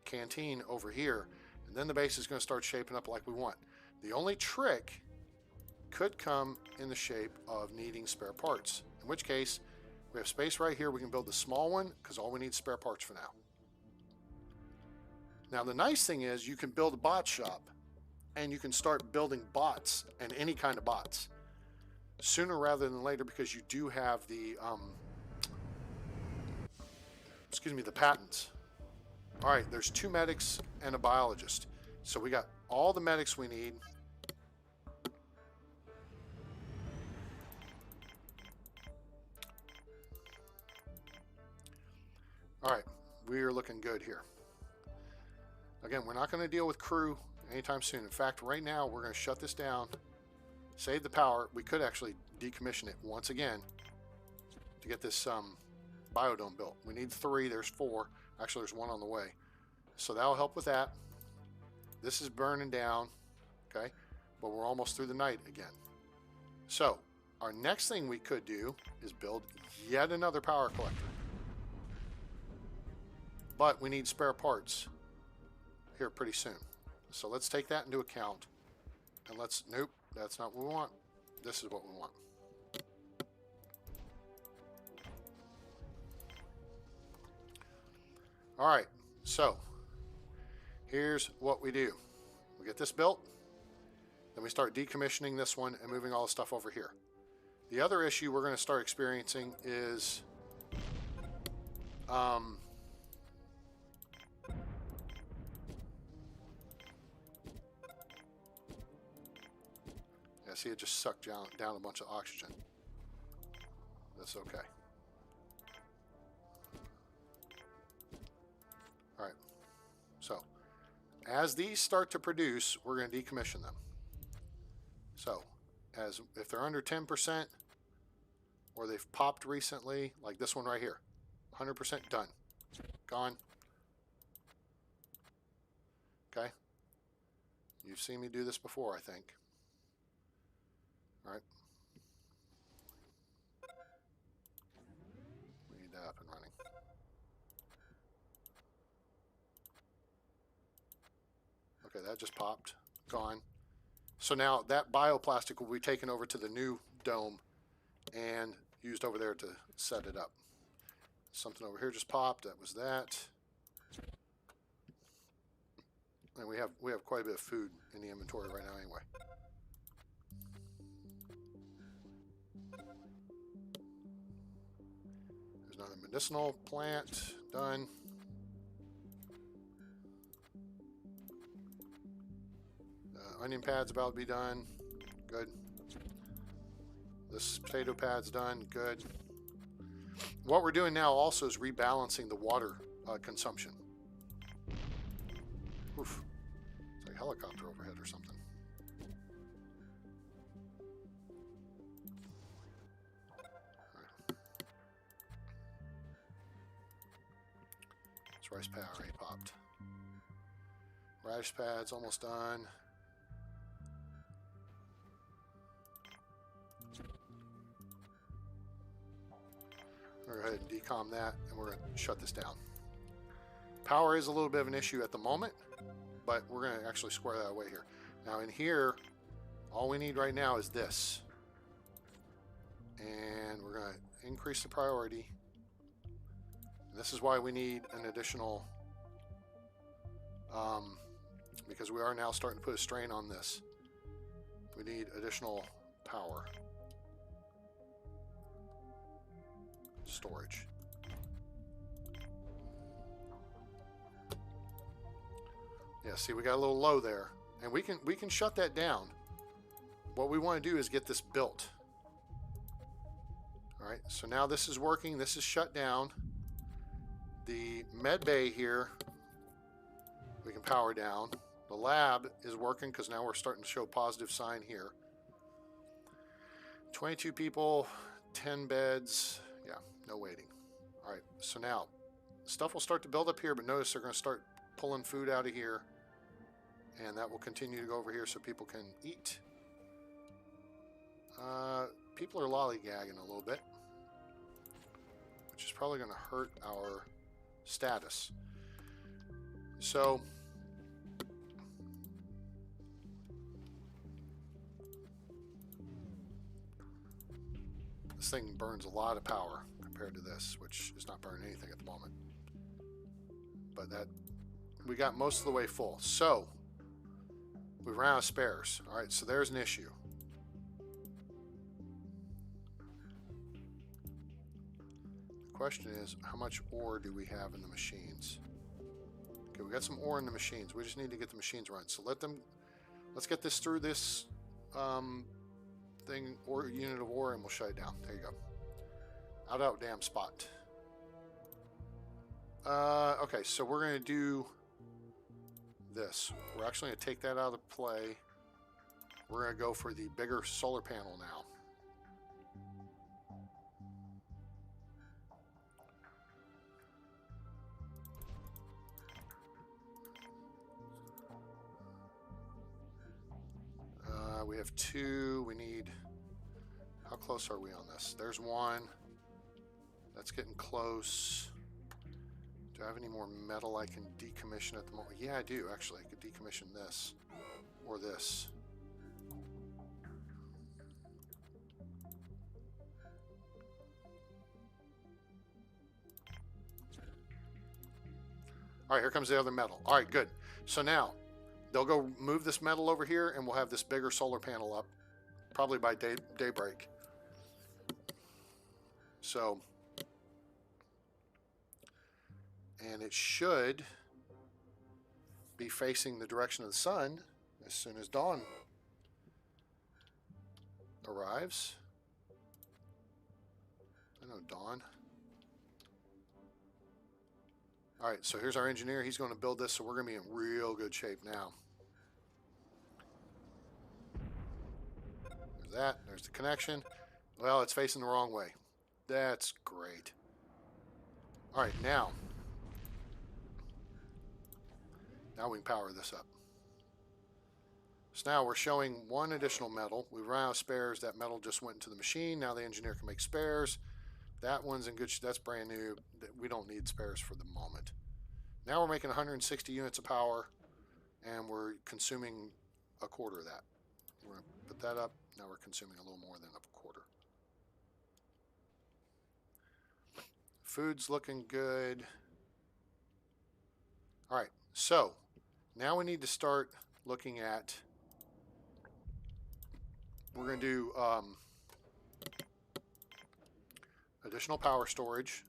canteen over here, and then the base is going to start shaping up like we want. The only trick could come in the shape of needing spare parts, in which case we have space right here. We can build the small one because all we need is spare parts for now. Now the nice thing is you can build a bot shop, and you can start building bots and any kind of bots sooner rather than later, because you do have the the patents. All right, there's 2 medics and a biologist. So we got all the medics we need. All right, we are looking good here. Again, we're not going to deal with crew anytime soon. In fact, right now we're going to shut this down, save the power. We could actually decommission it once again to get this biodome built. We need 3. There's 4. Actually, there's 1 on the way. So that'll help with that. This is burning down, okay? But we're almost through the night again. So our next thing we could do is build yet another power collector. But we need spare parts here pretty soon. So let's take that into account. And nope, that's not what we want. This is what we want. All right, so here's what we do. We get this built, then we start decommissioning this one and moving all the stuff over here. The other issue we're going to start experiencing is yeah, see, it just sucked down a bunch of oxygen. That's okay. All right, so as these start to produce, we're going to decommission them. So if they're under 10% or they've popped recently, like this one right here, 100% done, gone. Okay, you've seen me do this before, I think. All right, we need that up and running. Okay, that just popped, gone. So now that bioplastic will be taken over to the new dome and used over there to set it up. Something over here just popped. That was that. And we have quite a bit of food in the inventory right now anyway. There's another medicinal plant done. Onion pad's about to be done. Good. This potato pad's done. Good. What we're doing now also is rebalancing the water consumption. Oof. It's like a helicopter overhead or something. All right. This rice pad already popped. Rice pad's almost done. We're going to go ahead and decom that, and we're going to shut this down. Power is a little bit of an issue at the moment, but we're going to actually square that away here. Now in here, all we need right now is this. And we're going to increase the priority. And this is why we need an additional, because we are now starting to put a strain on this. We need additional power. Storage. Yeah, see, we got a little low there, and we can shut that down. What we want to do is get this built. All right, so now this is working. This is shut down. The med bay here, we can power down. The lab is working because now we're starting to show positive sign here. 22 people, 10 beds. Yeah, no waiting. All right, so now stuff will start to build up here, but notice they're going to start pulling food out of here. And that will continue to go over here so people can eat. People are lollygagging a little bit, which is probably going to hurt our status. So this thing burns a lot of power compared to this, which is not burning anything at the moment. But that we got most of the way full. So we ran out of spares. All right, so there's an issue. The question is, how much ore do we have in the machines? Okay, we got some ore in the machines. We just need to get the machines running. So let's get this through this thing, or unit of ore, and we'll shut it down. There you go. Out damn spot. Okay, so we're going to do this. We're actually going to take that out of play. We're going to go for the bigger solar panel now. We have two. We need... How close are we on this? There's one. That's getting close. Do I have any more metal I can decommission at the moment? Yeah, I do, actually. I could decommission this. Or this. Alright, here comes the other metal. Alright, good. So now, they'll go move this metal over here, and we'll have this bigger solar panel up. Probably by daybreak. So... And it should be facing the direction of the sun as soon as dawn arrives. I know dawn. All right, so here's our engineer. He's going to build this, so we're going to be in real good shape now. There's that. There's the connection. Well, it's facing the wrong way. That's great. All right, now we can power this up. So now we're showing one additional metal. We ran out of spares. That metal just went into the machine. Now the engineer can make spares. That one's in good shape. That's brand new. We don't need spares for the moment. Now we're making 160 units of power, and we're consuming a quarter of that. We're going to put that up. Now we're consuming a little more than a quarter. Food's looking good. All right, so now we need to start looking at, we're going to do additional power storage.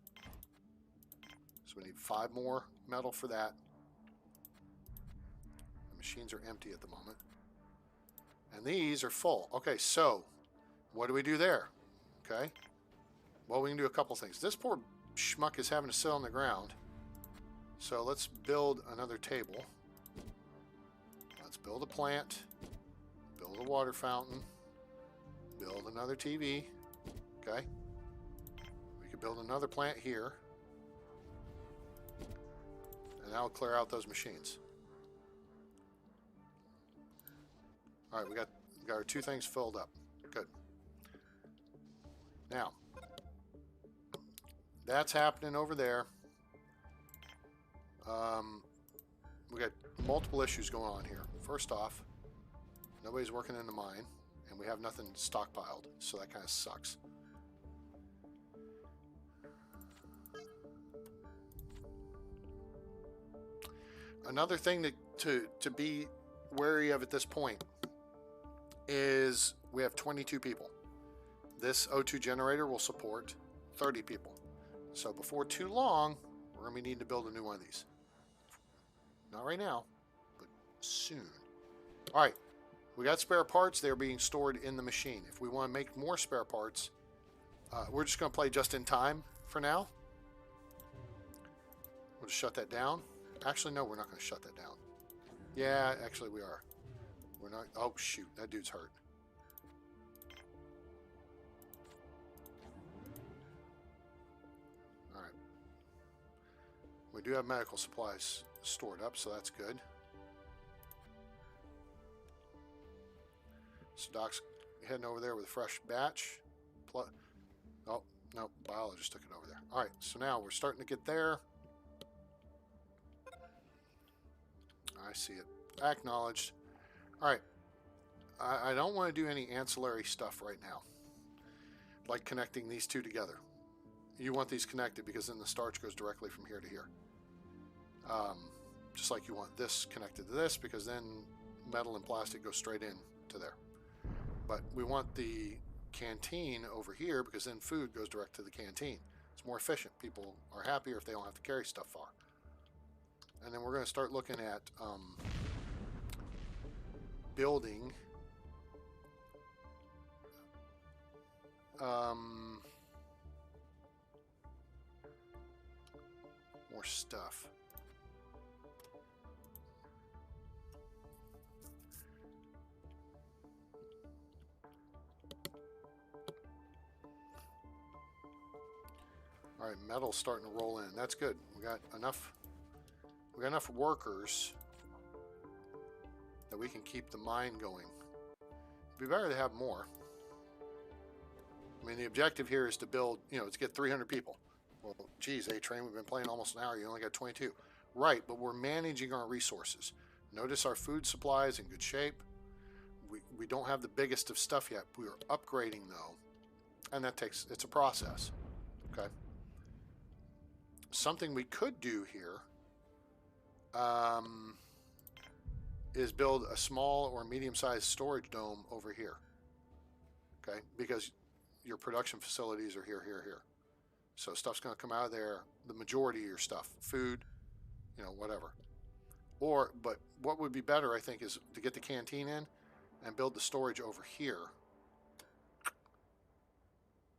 So we need 5 more metal for that. The machines are empty at the moment. And these are full. Okay, so what do we do there? Okay. Well, we can do a couple things. This poor schmuck is having to sit on the ground. So let's build another table. Let's build a plant. Build a water fountain. Build another TV. Okay. We could build another plant here. And that'll clear out those machines. All right, we got our 2 things filled up. Good. Now, that's happening over there. We got multiple issues going on here. First off, nobody's working in the mine, and we have nothing stockpiled, so that kind of sucks. Another thing to be wary of at this point is we have 22 people. This O2 generator will support 30 people. So before too long, we're going to need to build a new one of these. Not right now, but soon. All right, we got spare parts. They're being stored in the machine. If we want to make more spare parts, we're just going to play just in time for now. We'll just shut that down. Actually, no, we're not going to shut that down. Yeah, actually we are. We're not. Oh, shoot. That dude's hurt. All right. We do have medical supplies stored up, so that's good. So Doc's heading over there with a fresh batch. Oh, no, biologist took it over there. All right, so now we're starting to get there. I see it. Acknowledged. All right. I don't want to do any ancillary stuff right now, like connecting these two together. You want these connected because then the starch goes directly from here to here. Just like you want this connected to this because then metal and plastic go straight in to there. But we want the canteen over here because then food goes direct to the canteen. It's more efficient. People are happier if they don't have to carry stuff far. And then we're going to start looking at building more stuff. All right, metal's starting to roll in. That's good. We got enough workers that we can keep the mine going. It'd be better to have more. I mean, the objective here is to build, to get 300 people. Well, geez, A-Train, we've been playing almost an hour. You only got 22. Right, but we're managing our resources. Notice our food supply is in good shape. We don't have the biggest of stuff yet. We are upgrading, though, and it's a process. Okay. Something we could do here is build a small or medium-sized storage dome over here. Okay, because your production facilities are here. So stuff's going to come out of there. The majority of your stuff, food, whatever. But what would be better, I think, is to get the canteen in and build the storage over here.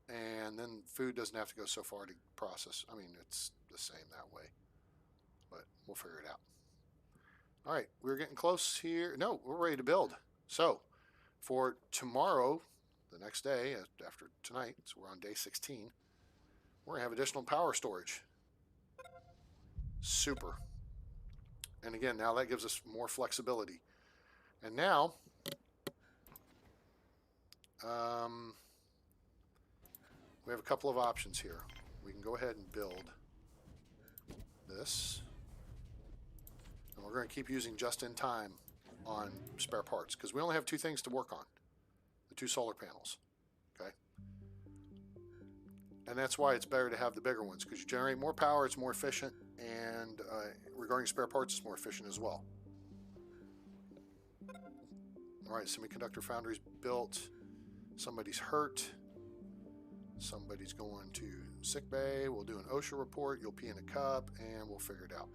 And then food doesn't have to go so far to process. I mean, it's the same that way. But we'll figure it out. All right, we're getting close here. No, we're ready to build. So for tomorrow, the next day after tonight, so we're on day 16, we're going to have additional power storage. Super. And again, now that gives us more flexibility. And now, we have a couple of options here. We can go ahead and build this. And we're going to keep using just in time on spare parts because we only have two things to work on. The two solar panels. Okay? And that's why it's better to have the bigger ones because you generate more power, it's more efficient, and regarding spare parts, it's more efficient as well. All right, semiconductor foundry's built. Somebody's hurt. Somebody's going to sick bay. We'll do an OSHA report. You'll pee in a cup, and we'll figure it out.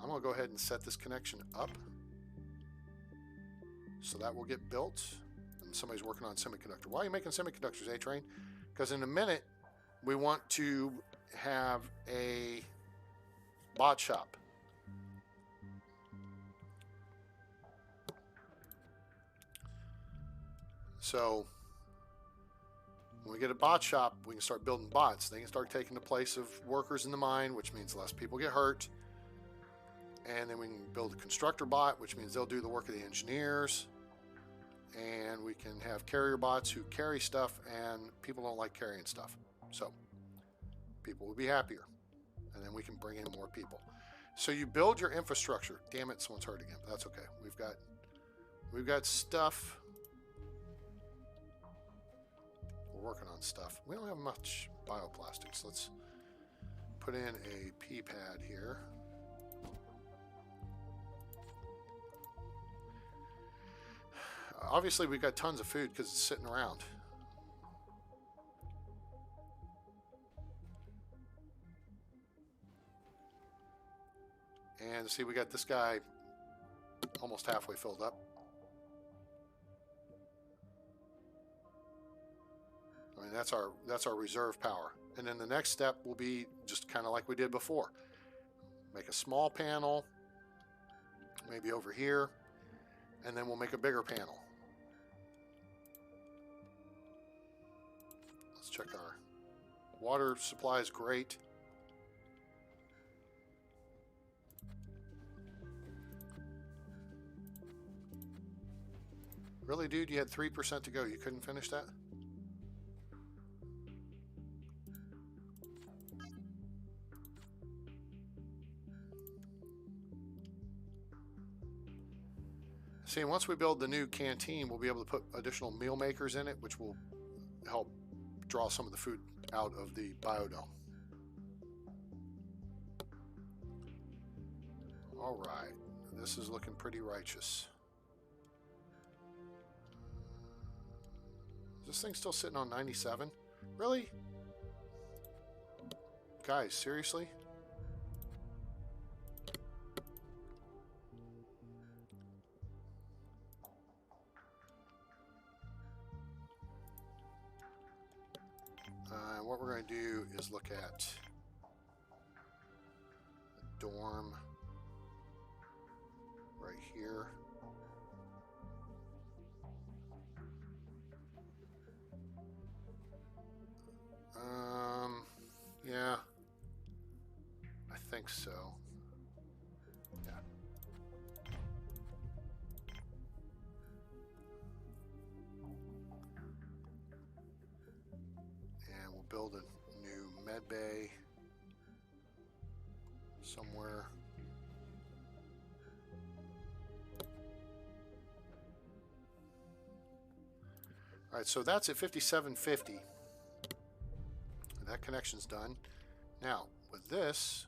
I'm going to go ahead and set this connection up. So that will get built. And somebody's working on semiconductor. Why are you making semiconductors, A-Train? Because in a minute, we want to have a bot shop. So when we get a bot shop, we can start building bots. They can start taking the place of workers in the mine, which means less people get hurt. And then we can build a constructor bot, which means they'll do the work of the engineers. And we can have carrier bots who carry stuff, and people don't like carrying stuff. So people will be happier. And then we can bring in more people. So you build your infrastructure. Damn it, someone's hurt again. But that's okay. We've got stuff. We're working on stuff. We don't have much bioplastics. Let's put in a pea pad here. obviously we've got tons of food because it's sitting around. And see, we got this guy almost halfway filled up. I mean, that's our reserve power. And then the next step will be just kind of like we did before. Make a small panel, maybe over here, and then we'll make a bigger panel. Let's check our water supply is great. Really, dude? You had 3% to go. You couldn't finish that? See, once we build the new canteen, we'll be able to put additional meal makers in it, which will help draw some of the food out of the biodome. All right. This is looking pretty righteous. Is this thing still sitting on 97? Really? Guys, seriously? What we're going to do is look at the dorm right here. Yeah, I think so. Yeah. And we'll build a new med bay somewhere. All right, so that's at 5750. That connection's done. Now, with this,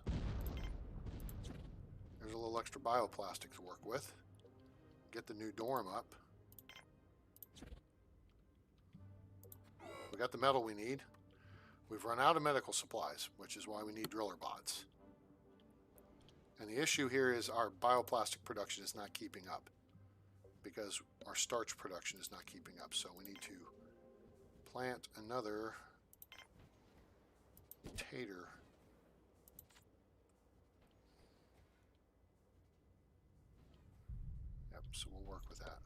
there's a little extra bioplastic to work with. Get the new dorm up. We got the metal we need. We've run out of medical supplies, which is why we need driller bots. And the issue here is our bioplastic production is not keeping up because our starch production is not keeping up. So we need to plant another tater. Yep, so we'll work with that.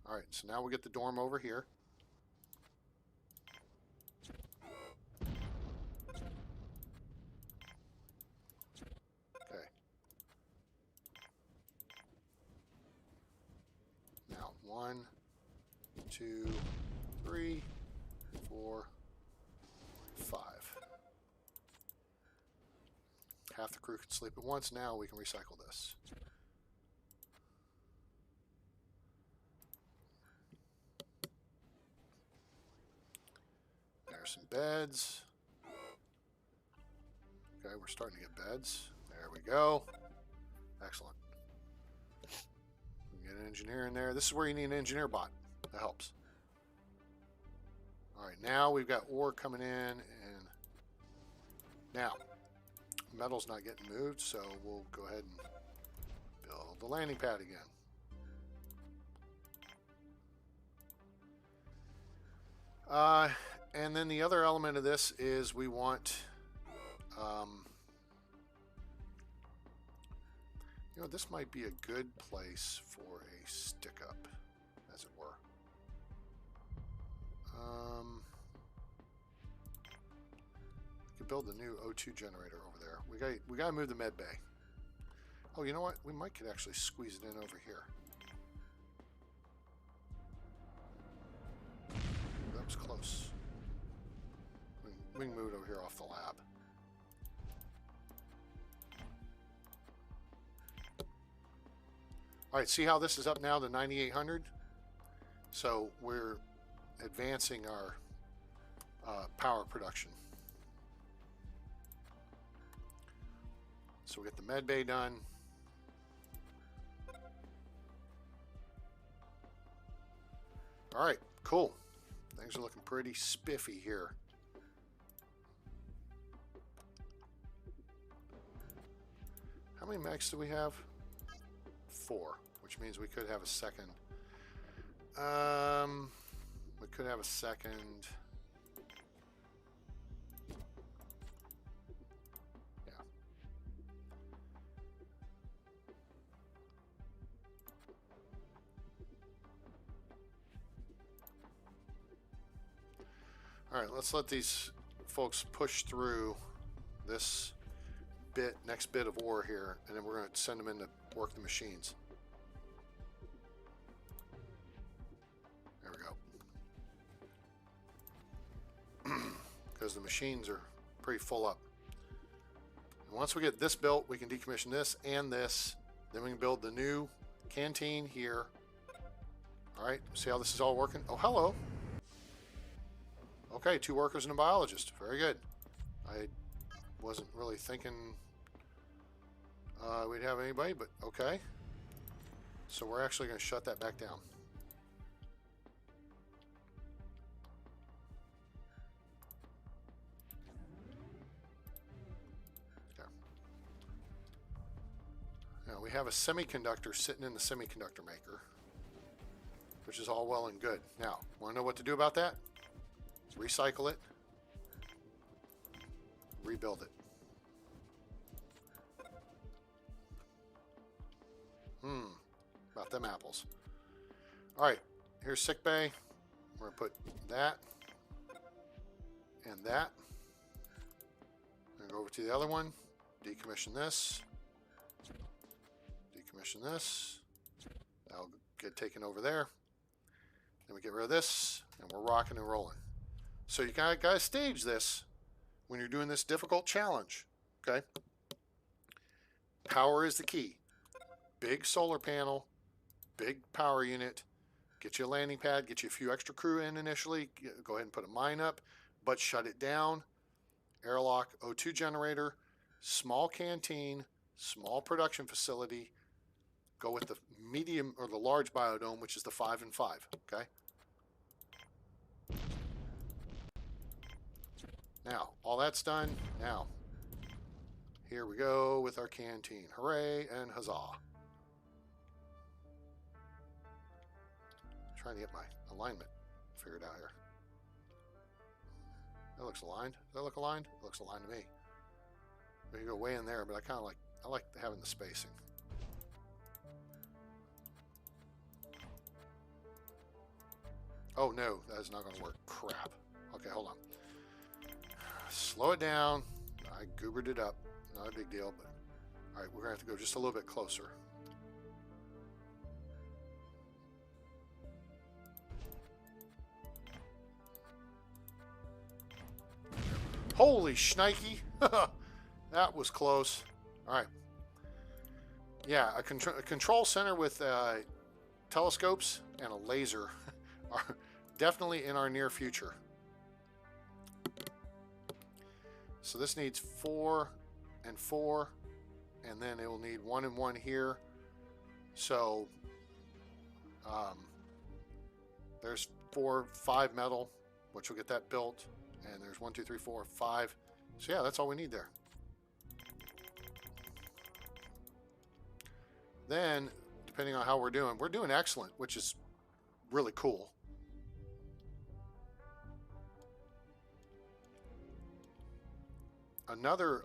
All right, so now we get the dorm over here. Okay. Now 1, 2, 3, 4, 5. Half the crew can sleep at once. Now we can recycle this. There's some beds. Okay, we're starting to get beds. There we go. Excellent. We get an engineer in there. This is where you need an engineer bot. That helps. All right, now we've got ore coming in, and now metal's not getting moved, so we'll go ahead and build the landing pad again. And then the other element of this is we want, you know, this might be a good place for a stick-up, as it were. We could build a new O2 generator over there. We got to move the med bay. Oh, you know what? We could actually squeeze it in over here. That was close. We can move it over here off the lab. All right, see how this is up now to 9,800? So we're advancing our power production. So we get the med bay done. All right, cool. Things are looking pretty spiffy here. How many mechs do we have? 4, which means we could have a second. We could have a second. Yeah. All right, let's let these folks push through this next bit of ore here, and then we're going to send them in to work the machines. There we go. Because the machines are pretty full up. And once we get this built, we can decommission this and this. Then we can build the new canteen here. All right, see how this is all working? Oh, hello. Okay, 2 workers and a biologist. Very good. I wasn't really thinking we'd have anybody, but okay. So we're actually going to shut that back down. Okay. Now we have a semiconductor sitting in the semiconductor maker, which is all well and good. Now, want to know what to do about that? Recycle it. Rebuild it. About them apples. All right, here's sick bay. We're gonna put that and that. And go over to the other one. Decommission this. Decommission this. That'll get taken over there. Then we get rid of this, and we're rocking and rolling. So you gotta stage this when you're doing this difficult challenge. Okay. Power is the key. Big solar panel, big power unit, get you a landing pad, get you a few extra crew in initially, go ahead and put a mine up, but shut it down. Airlock, O2 generator, small canteen, small production facility. Go with the medium or the large biodome, which is the 5 and 5, okay? Now, all that's done. Now, here we go with our canteen. Hooray and huzzah. Trying to get my alignment figured out here. That looks aligned. Does that look aligned? It looks aligned to me. We can go way in there, but I like having the spacing. Oh no, that is not going to work. Crap. Okay, hold on. Slow it down. I goobered it up. Not a big deal, but all right, we're going to have to go just a little bit closer. Holy shnikey. That was close. All right. Yeah, a control center with telescopes and a laser are definitely in our near future. So this needs 4 and 4, and then it will need 1 and 1 here. So there's 5 metal, which will get that built. And there's 1, 2, 3, 4, 5. So yeah, that's all we need there. Then, depending on how we're doing excellent, which is really cool. Another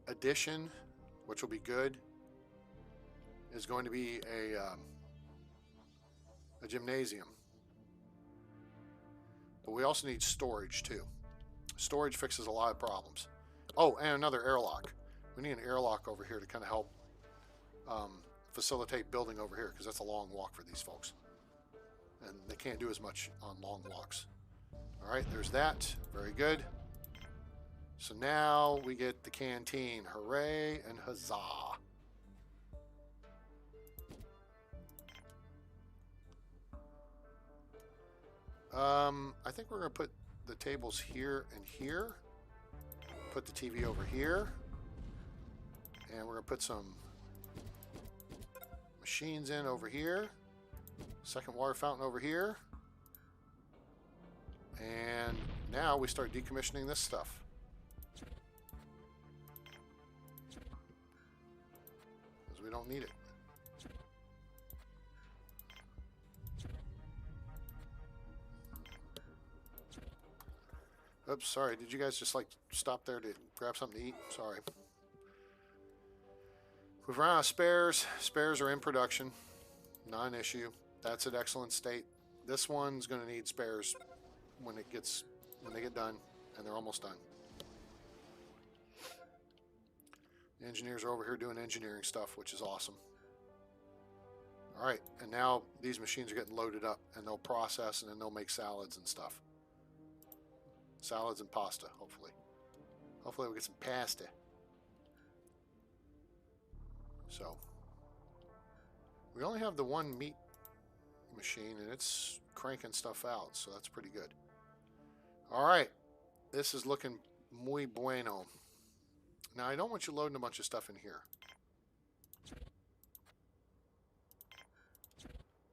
addition, which will be good, is going to be a gymnasium. But we also need storage too. Storage fixes a lot of problems. Oh, and another airlock. We need an airlock over here to kind of help facilitate building over here, because that's a long walk for these folks. And they can't do as much on long walks. All right, there's that. Very good. So now we get the canteen. Hooray and huzzah. I think we're going to put the tables here and here. Put the TV over here. And we're going to put some machines in over here. Second water fountain over here. And now we start decommissioning this stuff. Because we don't need it. Oops, sorry. Did you guys just like stop there to grab something to eat? Sorry. We've run out of spares. Spares are in production. Not an issue. That's in excellent state. This one's going to need spares when they get done, and they're almost done. The engineers are over here doing engineering stuff, which is awesome. All right, and now these machines are getting loaded up, and they'll process, and then they'll make salads and stuff. Salads and pasta, hopefully. Hopefully we'll get some pasta. So, we only have the one meat machine, and it's cranking stuff out, so that's pretty good. All right, this is looking muy bueno. Now, I don't want you loading a bunch of stuff in here.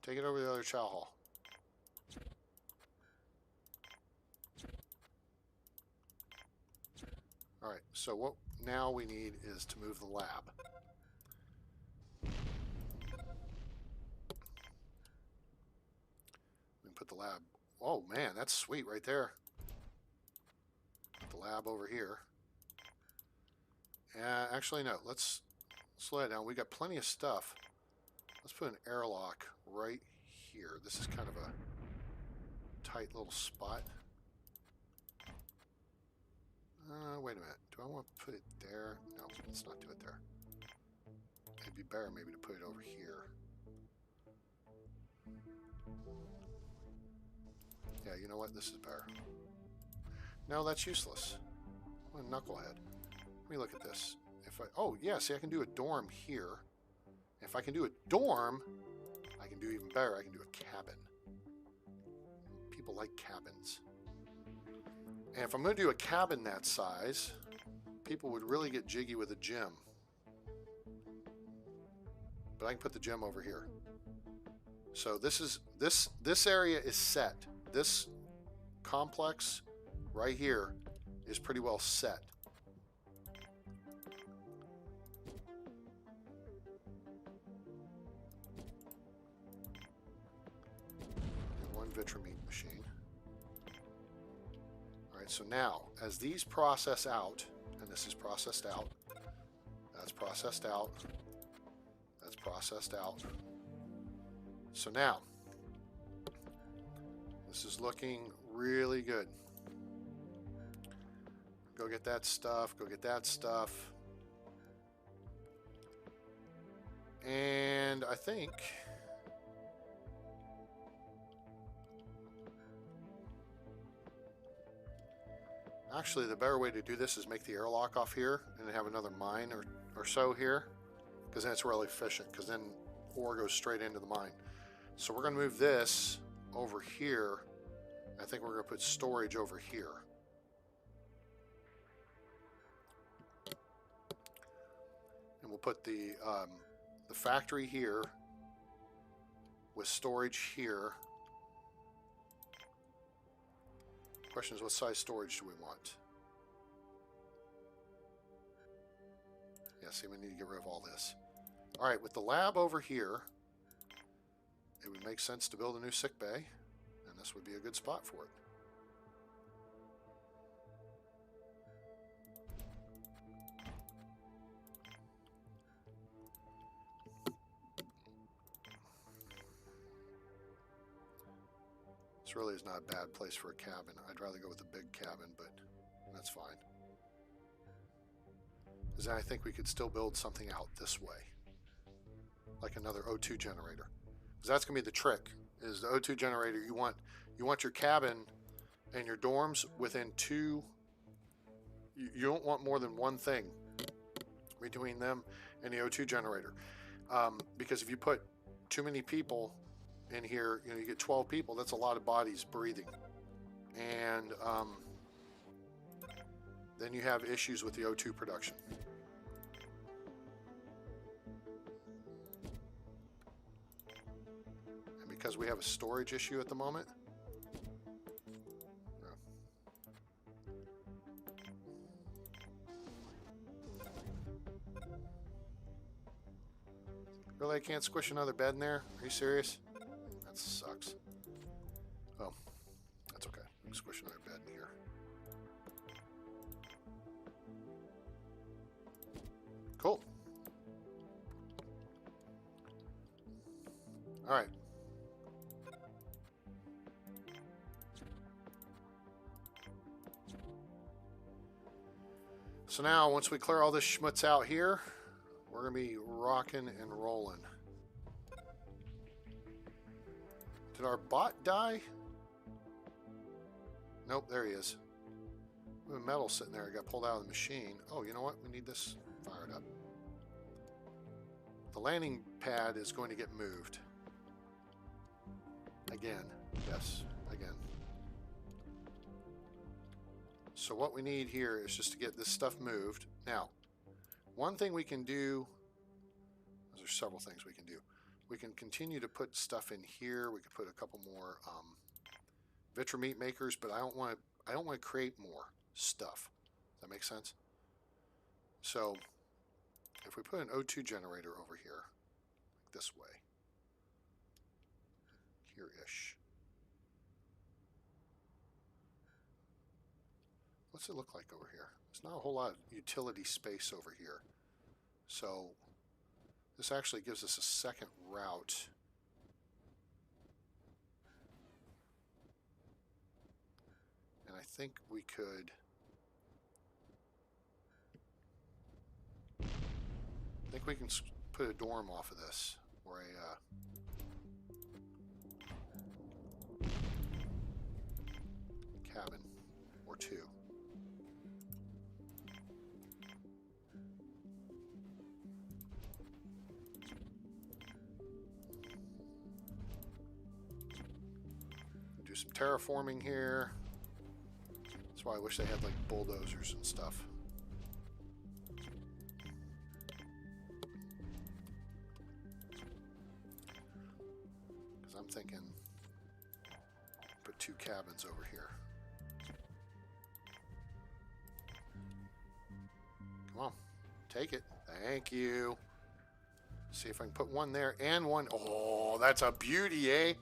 Take it over to the other chow hall. All right, so what now we need is to move the lab. We can put the lab. Oh man, that's sweet right there. Put the lab over here. Actually, no. Let's slow it down. We got plenty of stuff. Let's put an airlock right here. This is kind of a tight little spot. Wait a minute. Do I want to put it there? No, let's not do it there. It'd be better maybe to put it over here. Yeah, you know what? This is better. No, that's useless. What a knucklehead. Let me look at this. Oh, yeah, see, I can do a dorm here. If I can do a dorm, I can do even better. I can do a cabin. People like cabins. And if I'm going to do a cabin that size, people would really get jiggy with a gym. But I can put the gym over here. So this area is set. This complex right here is pretty well set. One Vitrameat machine. Alright, so now, as these process out, and this is processed out, that's processed out, that's processed out. So now, this is looking really good. Go get that stuff, go get that stuff. And I think actually the better way to do this is make the airlock off here and then have another mine or so here, because then it's really efficient, because then ore goes straight into the mine. So we're going to move this over here. I think we're going to put storage over here. And we'll put the factory here with storage here. Question is, what size storage do we want? Yeah, see, we need to get rid of all this. All right, with the lab over here, it would make sense to build a new sick bay, and this would be a good spot for it. This really is not a bad place for a cabin. I'd rather go with a big cabin, but that's fine. Because I think we could still build something out this way, like another O2 generator. Because that's going to be the trick, is the O2 generator. You want your cabin and your dorms within two. You don't want more than one thing between them and the O2 generator. Because if you put too many people in here, you get 12 people, that's a lot of bodies breathing. And then you have issues with the O2 production. because we have a storage issue at the moment. No. Really, I can't squish another bed in there? Are you serious? That sucks. Oh, that's okay. We can squish another bed in here. Cool. All right. So now, once we clear all this schmutz out here, we're going to be rocking and rolling. Did our bot die? Nope, there he is. We have metal sitting there. It got pulled out of the machine. Oh, you know what? We need this fired up. The landing pad is going to get moved. Again. Yes, again. So what we need here is just to get this stuff moved. Now, one thing we can do, there's several things we can do. We can continue to put stuff in here. We could put a couple more Vitra meat makers, but I don't want to create more stuff. Does that make sense? So if we put an O2 generator over here, like this way, here-ish. What's it look like over here? There's not a whole lot of utility space over here. So this actually gives us a second route. And I think we could... I think we can put a dorm off of this, or a cabin, or two. Do some terraforming here. That's why I wish they had like bulldozers and stuff. Because I'm thinking put two cabins over here. Come on, take it. Thank you. See if I can put one there and one. Oh, that's a beauty, eh?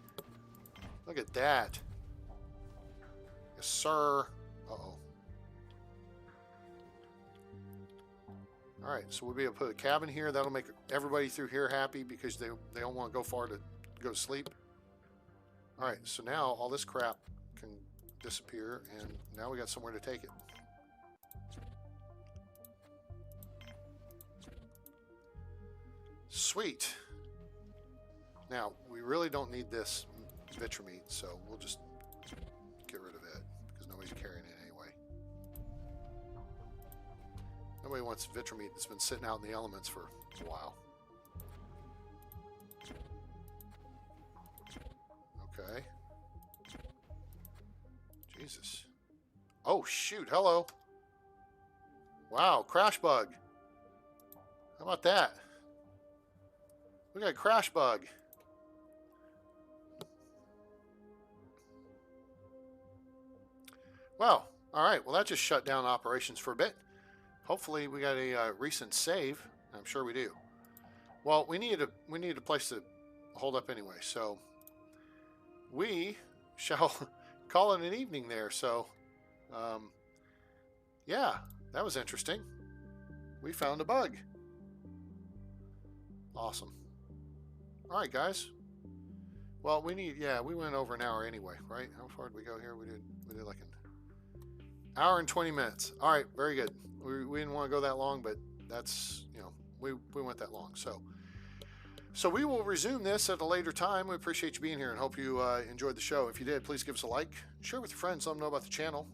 Look at that. Yes, sir. Uh-oh. Alright, so we'll be able to put a cabin here. That'll make everybody through here happy because they don't want to go far to go to sleep. Alright, so now all this crap can disappear, and now we got somewhere to take it. Sweet. Now, we really don't need this Vitra meat, so we'll just get rid of it because nobody's carrying it anyway. Nobody wants Vitra meat that's been sitting out in the elements for a while. Okay. Jesus. Oh, shoot. Hello. Wow, crash bug. How about that? We got a crash bug. Well, all right. Well, that just shut down operations for a bit. Hopefully, we got a recent save. I'm sure we do. Well, we need a place to hold up anyway, so we shall call it an evening there. So, yeah, that was interesting. We found a bug. Awesome. All right, guys. Well, we went over an hour anyway, right? How far did we go here? We did like an hour and 20 minutes. All right, very good. We didn't want to go that long, but that's, we went that long. So we will resume this at a later time. We appreciate you being here and hope you enjoyed the show. If you did, please give us a like. Share with your friends. Let them know about the channel.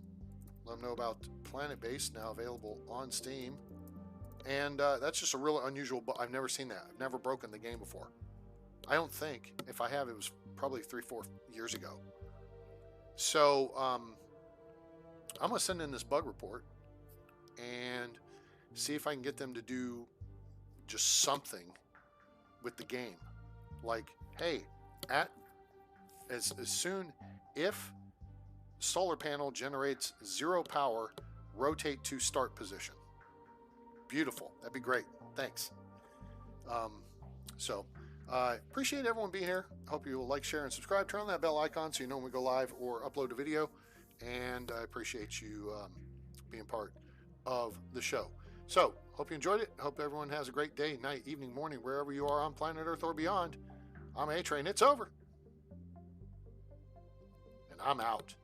Let them know about Planetbase, now available on Steam. And that's just a really unusual book. I've never seen that. I've never broken the game before. I don't think. If I have, it was probably 3-4 years ago. So I'm going to send in this bug report and see if I can get them to do just something with the game. Like, hey, at as soon if solar panel generates 0 power, rotate to start position. Beautiful. That'd be great. Thanks. Appreciate everyone being here. Hope you will like, share, and subscribe. Turn on that bell icon so you know when we go live or upload a video. And I appreciate you being part of the show. So, hope you enjoyed it. Hope everyone has a great day, night, evening, morning, wherever you are on planet Earth or beyond. I'm A-Train. It's over. And I'm out.